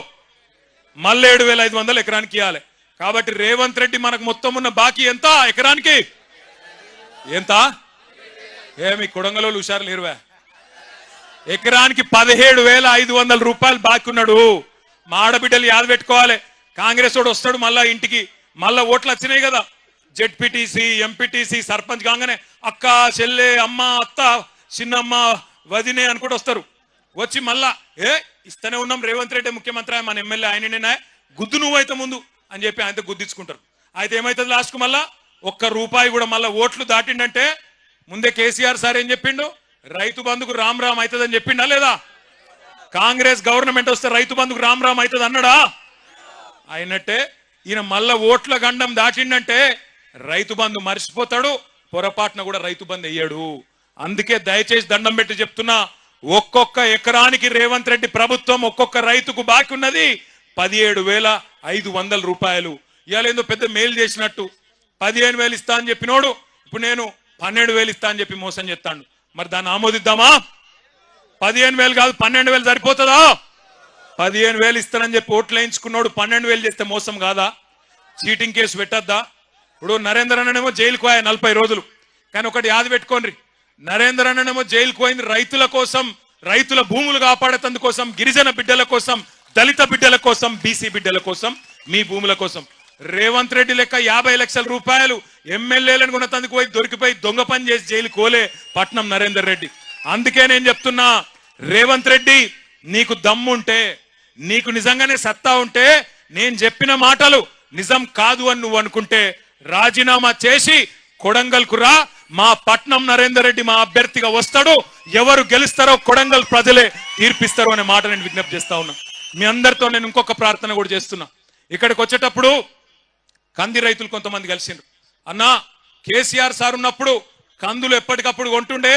[SPEAKER 6] మళ్ళీ 7,500 ఎకరానికి ఇవ్వాలి. కాబట్టి రేవంత్ రెడ్డి మనకు మొత్తం ఉన్న బాకీ ఎంత? ఎకరానికి ఎంత? ఏమి కొడంగలో హుషారు లేరువా? ఎకరానికి 17,500 రూపాయలు బాకీ ఉన్నాడు. మా ఆడబిడ్డలు యాద పెట్టుకోవాలి. కాంగ్రెస్ వాడు వస్తాడు మళ్ళా ఇంటికి, మళ్ళా ఓట్లు వచ్చినాయి కదా, జెడ్పీటీసీ, ఎంపీటీసీ, సర్పంచ్ కాగానే అక్క, చెల్లె, అమ్మ, అత్త, చిన్నమ్మ, వదినే అనుకుంటూ వస్తారు. వచ్చి మళ్ళా ఇస్తూనే ఉన్నాం, రేవంత్ రెడ్డి ముఖ్యమంత్రి, మన ఎమ్మెల్యే ఆయననే, గుద్దు నువ్వైతే ముందు అని చెప్పి ఆయనతో గుద్దించుకుంటారు. అయితే ఏమైతుంది లాస్ట్కు? మళ్ళా 1 రూపాయి కూడా మళ్ళా ఓట్లు దాటిండంటే ముందే కేసీఆర్ సార్ ఏం చెప్పిండు? రైతు బంధుకు రామ్ రామ్ అవుతుందని చెప్పిండా లేదా? కాంగ్రెస్ గవర్నమెంట్ వస్తే రైతు బంధుకు రామ్ రామ్ అవుతుంది అన్నాడా? అయినట్టే ఈయన మళ్ళా ఓట్ల గండం దాటిండంటే రైతు బంధు మర్చిపోతాడు, పొరపాటున కూడా రైతు బంధు వేయడు. అందుకే దయచేసి దండం పెట్టి చెప్తున్నా, ఒక్కొక్క ఎకరానికి రేవంత్ రెడ్డి ప్రభుత్వం ఒక్కొక్క రైతుకు బాకీ ఉన్నది 17,500 రూపాయలు. ఇవాళ ఏందో పెద్ద మేలు చేసినట్టు 15,000 ఇస్తా అని చెప్పినోడు ఇప్పుడు నేను 12,000 ఇస్తా అని చెప్పి మోసం చేస్తాడు. మరి దాన్ని ఆమోదిద్దామా? 15,000 కాదు 12,000 సరిపోతుందా? 15,000 ఇస్తానని చెప్పి ఓట్లు వేయించుకున్నాడు 12,000 చేస్తే మోసం కాదా? చీటింగ్ కేసు పెట్టద్దా? ఇప్పుడు నరేంద్ర అన్ననేమో జైలుకు పోయా 40 రోజులు. కానీ ఒకటి యాద పెట్టుకోండి, నరేంద్ర అన్ననేమో జైలుకు పోయింది రైతుల కోసం, రైతుల భూములు కాపాడేందుకోసం, గిరిజన బిడ్డల కోసం, దళిత బిడ్డల కోసం, బీసీ బిడ్డల కోసం, మీ భూముల కోసం. రేవంత్ రెడ్డి లెక్క 50 లక్షల రూపాయలు ఎమ్మెల్యేలను కొన్నతందుకు పోయి దొరికిపోయి దొంగ పని చేసి జైలు కోలే పట్నం నరేందర్ రెడ్డి. అందుకే నేను చెప్తున్నా, రేవంత్ రెడ్డి నీకు దమ్ముంటే, నీకు నిజంగానే సత్తా ఉంటే, నేను చెప్పిన మాటలు నిజం కాదు అని నువ్వు అనుకుంటే రాజీనామా చేసి కొడంగల్కు రా. మా పట్నం నరేందర్ రెడ్డి మా అభ్యర్థిగా వస్తాడు. ఎవరు గెలుస్తారో కొడంగల్ ప్రజలే తీర్పిస్తారు అనే మాట నేను విజ్ఞప్తి చేస్తా ఉన్నా. మీ అందరితో నేను ఇంకొక ప్రార్థన కూడా చేస్తున్నా. ఇక్కడికి వచ్చేటప్పుడు కంది రైతులు కొంతమంది కలిసిండ్రు. అన్నా, కేసీఆర్ సార్ ఉన్నప్పుడు కందులు ఎప్పటికప్పుడు కొంటుండే,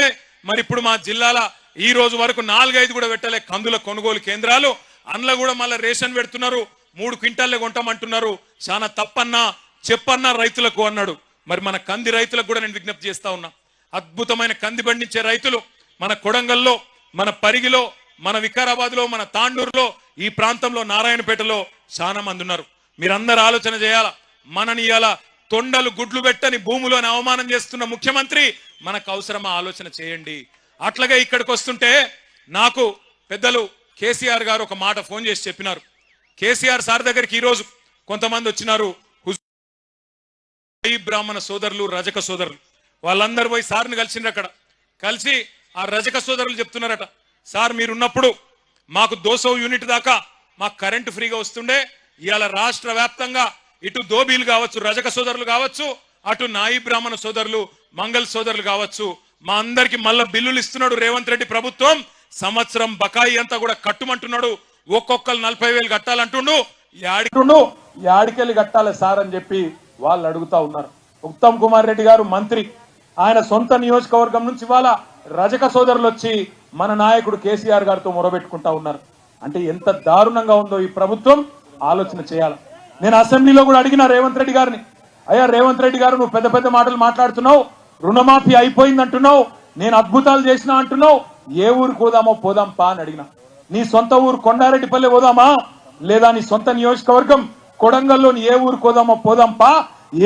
[SPEAKER 6] మరి ఇప్పుడు మా జిల్లాల ఈ రోజు వరకు 4-5 కూడా పెట్టలే కందుల కొనుగోలు కేంద్రాలు. అందులో కూడా మళ్ళీ రేషన్ పెడుతున్నారు, 3 క్వింటాల్లే కొంటామంటున్నారు. చాలా తప్పన్నా, చెప్పన్నా రైతులకు అన్నాడు. మరి మన కంది రైతులకు కూడా నేను విజ్ఞప్తి చేస్తా ఉన్నా. అద్భుతమైన కంది పండించే రైతులు మన కొడంగల్లో, మన పరిగిలో, మన వికారాబాద్లో, మన తాండూరులో, ఈ ప్రాంతంలో, నారాయణపేటలో చాలా మంది ఉన్నారు. మీరందరూ ఆలోచన చేయాలా. మనని ఇయాల తొండలు గుడ్లు పెట్టని భూములను అవమానం చేస్తున్న ముఖ్యమంత్రి మనకు అవసరమా? ఆలోచన చేయండి. అట్లాగే ఇక్కడికి వస్తుంటే నాకు పెద్దలు కేసీఆర్ గారు ఒక మాట ఫోన్ చేసి చెప్పినారు. కేసీఆర్ సార్ దగ్గరికి ఈరోజు కొంతమంది వచ్చినారు, బ్రాహ్మణ సోదరులు, రజక సోదరులు, వాళ్ళందరూ పోయి సార్ని కలిసిండ్రు. అక్కడ కలిసి ఆ రజక సోదరులు చెప్తున్నారట, సార్ మీరున్నప్పుడు మాకు 200 యూనిట్ దాకా మాకు కరెంటు ఫ్రీగా వస్తుండే, ఇవాళ రాష్ట్ర వ్యాప్తంగా ఇటు దోబీలు కావచ్చు, రజక సోదరులు కావచ్చు, అటు నాయి బ్రాహ్మణ సోదరులు, మంగళ సోదరులు కావచ్చు, మా అందరికి మళ్ళా బిల్లులు ఇస్తున్నాడు రేవంత్ రెడ్డి ప్రభుత్వం. సంవత్సరం బకాయి అంతా కూడా కట్టుమంటున్నాడు, ఒక్కొక్కరు 40,000 కట్టాలంటుండు.
[SPEAKER 7] యాడికెళ్ళి కట్టాలి సార్ అని చెప్పి వాళ్ళు అడుగుతా ఉన్నారు. ఉత్తమ్ కుమార్ రెడ్డి గారు మంత్రి, ఆయన సొంత నియోజకవర్గం నుంచి ఇవాళ రజక సోదరులు వచ్చి మన నాయకుడు కేసీఆర్ గారితో మొరబెట్టుకుంటా ఉన్నారు. అంటే ఎంత దారుణంగా ఉందో ఈ ప్రభుత్వం ఆలోచన చేయాలి. నేను అసెంబ్లీలో కూడా అడిగిన రేవంత్ రెడ్డి గారిని, అయ్యా రేవంత్ రెడ్డి గారు నువ్వు పెద్ద పెద్ద మాటలు మాట్లాడుతున్నావు, రుణమాఫీ అయిపోయింది అంటున్నావు, నేను అద్భుతాలు చేసినా అంటున్నావు, ఏ ఊరికి పోదామో పోదాం పా అని అడిగిన. నీ సొంత ఊరు కొండారెడ్డిపల్లి పోదామా, లేదా నీ సొంత నియోజకవర్గం కొడంగల్లోని ఏ ఊరికి పోదామో పోదాం పా.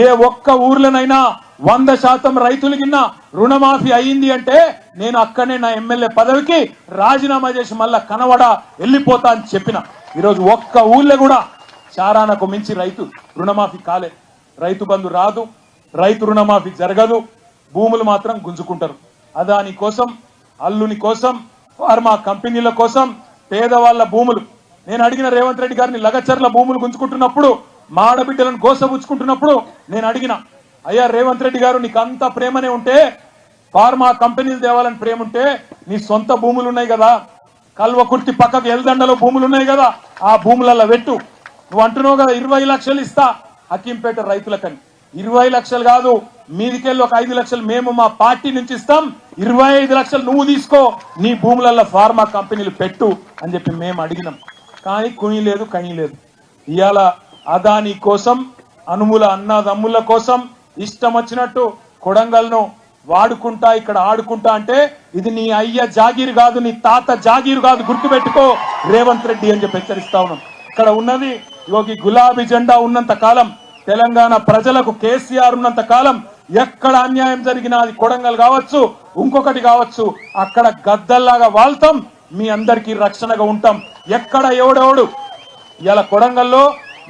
[SPEAKER 7] ఏ ఒక్క ఊర్లోనైనా 100% రైతులకిన్న రుణమాఫీ అయ్యింది అంటే నేను అక్కడనే నా ఎమ్మెల్యే పదవికి రాజీనామా చేసి మళ్ళా కనవడ వెళ్ళిపోతా అని చెప్పిన. ఈరోజు ఒక్క ఊళ్ళో కూడా చారానకు మించి రైతు రుణమాఫీ కాలే. రైతు బంధు రాదు, రైతు రుణమాఫీ జరగదు, భూములు మాత్రం గుంజుకుంటారు. అదాని కోసం, అల్లుని కోసం, ఫార్మా కంపెనీల కోసం పేదవాళ్ల భూములు. నేను అడిగిన రేవంత్ రెడ్డి గారిని, లగచర్ల భూములు గుంజుకుంటున్నప్పుడు, మాడబిడ్డలను గోసబుచ్చుకుంటున్నప్పుడు నేను అడిగిన, అయ్యా రేవంత్ రెడ్డి గారు నీకు అంత ప్రేమనే ఉంటే, ఫార్మా కంపెనీలు తేవాలని ప్రేమ ఉంటే నీ సొంత భూములు ఉన్నాయి కదా, కల్వకుర్తి పక్కకు ఎల్దండలో భూములు ఉన్నాయి కదా, ఆ భూములలో పెట్టు. నువ్వు అంటున్నావు కదా 20 లక్షలు ఇస్తా హకీంపేట రైతులకని. 20 లక్షలు కాదు, మీదికెళ్ళి ఒక 5 లక్షలు మేము మా పార్టీ నుంచి ఇస్తాం, 25 లక్షలు నువ్వు తీసుకో, నీ భూములలో ఫార్మా కంపెనీలు పెట్టు అని చెప్పి మేము అడిగినాం. కానీ కుని లేదు, కని లేదు. ఇవాళ అదాని కోసం, అనుముల అన్నదమ్ముల కోసం ఇష్టం వచ్చినట్టు కొడంగల్ను వాడుకుంటా, ఇక్కడ ఆడుకుంటా అంటే ఇది నీ అయ్య జాగీరు కాదు, నీ తాత జాగీరు కాదు, గుర్తుపెట్టుకో రేవంత్ రెడ్డి అని చెప్పి హెచ్చరిస్తా ఉన్నాం. ఇక్కడ ఉన్నది యోగి గులాబీ జెండా ఉన్నంత కాలం, తెలంగాణ ప్రజలకు కేసీఆర్ ఉన్నంత కాలం ఎక్కడ అన్యాయం జరిగినా, అది కొడంగల్ కావచ్చు, ఇంకొకటి కావచ్చు, అక్కడ గద్దల్లాగా వాళ్తాం, మీ అందరికీ రక్షణగా ఉంటాం. ఎక్కడ ఎవడెవడు ఇలా కొడంగల్లో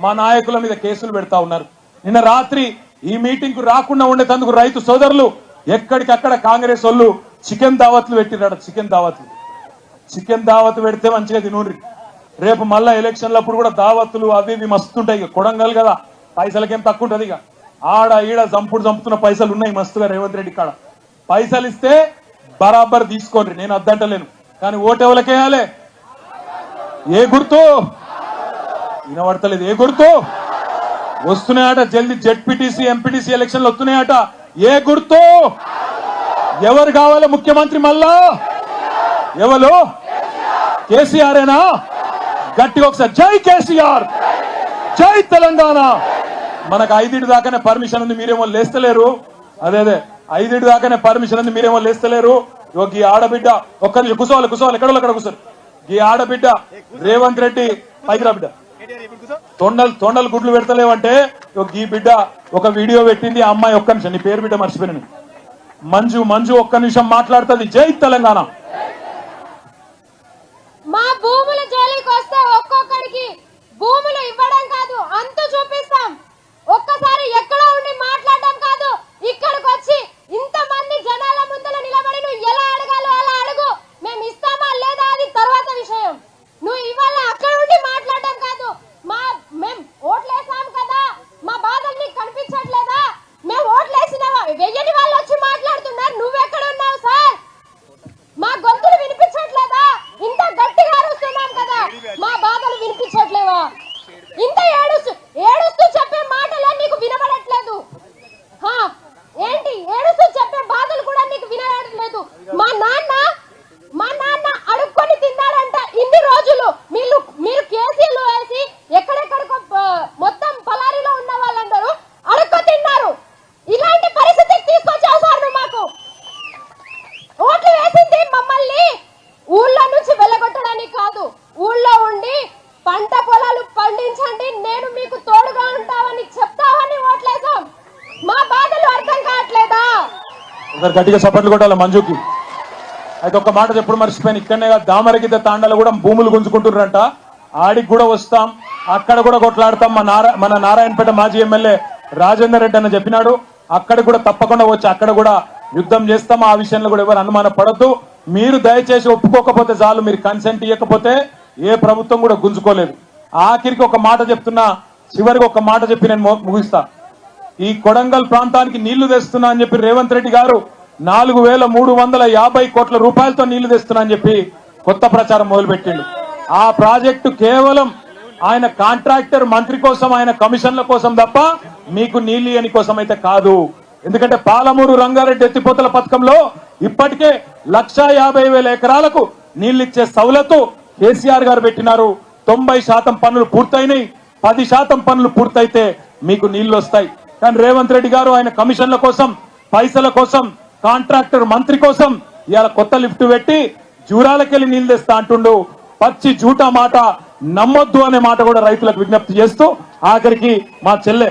[SPEAKER 7] మా నాయకుల మీద కేసులు పెడతా ఉన్నారు. నిన్న రాత్రి ఈ మీటింగ్ కు రాకుండా ఉండేందుకు రైతు సోదరులు ఎక్కడికక్కడ కాంగ్రెస్ వాళ్ళు చికెన్ దావత్లు పెట్టిరాడు. చికెన్ దావత్ పెడితే మంచిగా తినూరి. రేపు మళ్ళా ఎలక్షన్లప్పుడు కూడా దావత్తులు అవి ఇవి మస్తుంటాయి. కొడంగల్ కదా, పైసలకేం తక్కువ ఉంటుంది. ఇక ఆడ ఈడ చంపుతున్న పైసలు ఉన్నాయి మస్తుగా రేవంత్ రెడ్డి కాడ. పైసలు ఇస్తే బరాబర్ తీసుకోండి, నేను అద్దంటలేను. కానీ ఓటు ఎవరికేయాలి? ఏ గుర్తు వినబడతలేదు? ఏ గుర్తు వస్తున్నాయట? జల్దీ జెడ్పీటీసీ ఎంపీటీసీ ఎలక్షన్లు వస్తున్నాయట. ఏ గుర్తు? ఎవరు కావాలి ముఖ్యమంత్రి? మళ్ళా ఎవరు? కేసీఆరేనా? గట్టిగా ఒకసారి జై కేసీఆర్, జై తెలంగాణ. మనకు 5 దాకానే పర్మిషన్ ఉంది, మీరేమో లేస్తలేరు. అదే 5 దాకానే పర్మిషన్ ఉంది, మీరేమో లేస్తలేరు. ఈ ఆడబిడ్డ ఒక్కరి కూర్చోవాలి, ఎక్కడో అక్కడ కూర్చోరు. ఈ ఆడబిడ్డ రేవంత్ రెడ్డి పైకి రా బిడ్డ, తొండలు గుడ్లు పెడతలేవంటే ఈ బిడ్డ ఒక వీడియో పెట్టింది. ఆ అమ్మాయి ఒక్క నిమిషం, నీ పేరు బిడ్డ మర్చిపోయిన, మంజు ఒక్క నిమిషం మాట్లాడుతుంది. జై తెలంగాణ.
[SPEAKER 8] మా భూముల జోలికి వస్తే ఒక్కొక్కడికి భూములు ఇవ్వడం కాదు, అంతు చూపిస్తాం. ఒక్కసారి ఎక్కడ ఉండి మాట్లాడడం కాదు, ఇక్కడికి వచ్చి ఇంతమంది జనాల ముందర నిలబడి నువ్వు ఎలా అడగాలో అలా అడుగు. మేము ఇస్తామా లేదా అది తర్వాత విషయం. నువ్వు ఇవాళ అక్కడ ఉండి మాట్లాడడం కాదు. మేము ఓట్లేసాం కదా, మా బాధలు నీకు కనిపించట్లేదా? మేము ఓట్లేసిన వెయ్యని వాళ్ళు వచ్చి మాట్లాడుతున్నారు, నువ్వెక్కడ ఉన్నావు సార్? మా గొంతులు వినిపించట్లేదా? ఇంత గట్టిగా అరుస్తున్నాం కదా, మా బాధలు వినిపించట్లేవా? ఇంత ఏడుస్తూ చెప్పే మాటలే నీకు వినబడట్లేదు. ఏంటి ఏడుస్తూ చెప్పే బాధలు కూడా నీకు వినబడట్లేదు? మా నాన్న అడుక్కొని తిన్నాడంట ఇన్ని రోజులు. మీరు కేసీలు వేసి ఎక్కడెక్కడికో మొత్తం పలారిలో ఉన్న వాళ్ళందరూ అడుక్కు తిన్నారు. ఇలాంటి పరిస్థితికి తీసుకొచ్చావు సార్ నువ్వు. మాకు ఓట్లు వేసింది మమ్మల్ని ఊళ్ళో నుంచి వెళ్ళగొట్టడానికి కాదు, ఊళ్ళో ఉండి పంట పొలాలు పండించండి, నేను మీకు తోడుగా ఉంటావని చెప్తావని ఓట్లేసాం. మా బాధలు అర్థం కావట్లేదా?
[SPEAKER 7] గట్టిగా సపోర్ట్లు కొట్టాలి మంజుకి. అయితే ఒక్క మాట ఎప్పుడు మర్చిపోయాను, ఇక్కడనే దామరగిద్ద తాండాలు కూడా భూములు గుంజుకుంటున్నారంట. ఆడికి కూడా వస్తాం, అక్కడ కూడా కొట్లాడతాం. మన నారాయణపేట మాజీ ఎమ్మెల్యే రాజేందర్ రెడ్డి అన్న చెప్పినాడు, అక్కడ కూడా తప్పకుండా వచ్చి అక్కడ కూడా యుద్ధం చేస్తాం, ఆ విషయంలో కూడా ఎవరు అనుమాన పడద్దు. మీరు దయచేసి ఒప్పుకోకపోతే చాలు, మీరు కన్సెంట్ ఇవ్వకపోతే ఏ ప్రభుత్వం కూడా గుంజుకోలేదు. ఆఖరికి ఒక మాట చెప్తున్నా, చివరికి ఒక మాట చెప్పి నేను ముగిస్తా. ఈ కొడంగల్ ప్రాంతానికి నీళ్లు తెస్తున్నా అని చెప్పి రేవంత్ రెడ్డి గారు 4,350 కోట్ల రూపాయలతో నీళ్లు తెస్తున్నా అని చెప్పి కొత్త ప్రచారం మొదలుపెట్టిండు. ఆ ప్రాజెక్టు కేవలం ఆయన కాంట్రాక్టర్ మంత్రి కోసం, ఆయన కమిషన్ల కోసం తప్ప మీకు నీళ్లు ఇయ్యని కోసం అయితే కాదు. ఎందుకంటే పాలమూరు రంగారెడ్డి ఎత్తిపోతల పథకంలో ఇప్పటికే 1,50,000 ఎకరాలకు నీళ్లు ఇచ్చే సౌలతు కేసీఆర్ గారు పెట్టినారు. 90% పనులు పూర్తయినాయి. 10% పనులు పూర్తయితే మీకు నీళ్లు వస్తాయి. కానీ రేవంత్ రెడ్డి గారు ఆయన కమిషన్ల కోసం, పైసల కోసం, కాంట్రాక్టర్ మంత్రి కోసం ఇవాళ కొత్త లిఫ్ట్ పెట్టి జూరాలకెళ్ళి నీళ్లు తెస్తా అంటుండు. పచ్చి జూటా మాట నమ్మొద్దు అనే మాట కూడా రైతులకు విజ్ఞప్తి చేస్తూ ఆఖరికి మా చెల్లె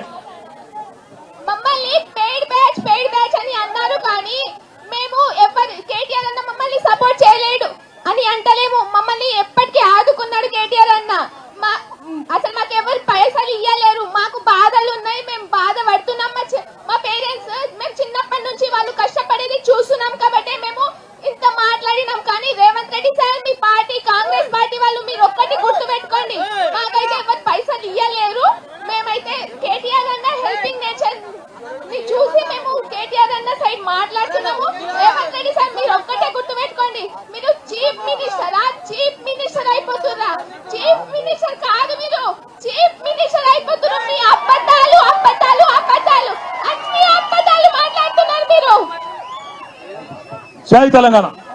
[SPEAKER 8] మమ్మల్ని పెయిడ్ బ్యాచ్ అని అన్నారు, కానీ మేము కేటీఆర్ అన్న మమ్మల్ని సపోర్ట్ చేయలేడు అని అంటలేము. మమ్మల్ని ఎప్పటికీ ఆదుకున్నాడు కేటీఆర్ అన్న. అసలు మాకు ఎవరు పైసలు ఇయ్యలేరు, మాకు బాధలు ఉన్నాయి, మేము బాధ పడుతున్నాం. మా పేరెంట్స్ మేము చిన్నప్పటి నుంచి వాళ్ళు కష్టపడేది చూస్తున్నాం కాబట్టి మేము ఇంత మాట్లాడినాం. కానీ రేవంత్ రెడ్డి సార్, మీ పార్టీ కాంగ్రెస్ పార్టీ వాళ్ళు మీరు ఒక్కటి గుర్తు పెట్టుకోండి, మాకైతే ఎవరు పైసలు ఇయ్యలేరు. మేమైతే కేటీఆర్ అన్న హెల్పింగ్ నేచర్ చూసి మేము కేటీఆర్ అన్న సైడ్ మాట్లాడుతున్నాము. రేవంత్ రెడ్డి సార్ మీరు ఒక్కటే గుర్తు పెట్టుకోండి, మీరు చీఫ్ మినిస్టర్ అయిపోతున్నా. చీఫ్ మినిస్టర్ కాదు, మీరు చీఫ్ మినిస్టర్ అయిపోతున్నారు. మీ అబద్ధాలు అన్ని అబద్ధాలు మాట్లాడుతున్నారు మీరు.
[SPEAKER 7] జై తెలంగాణ.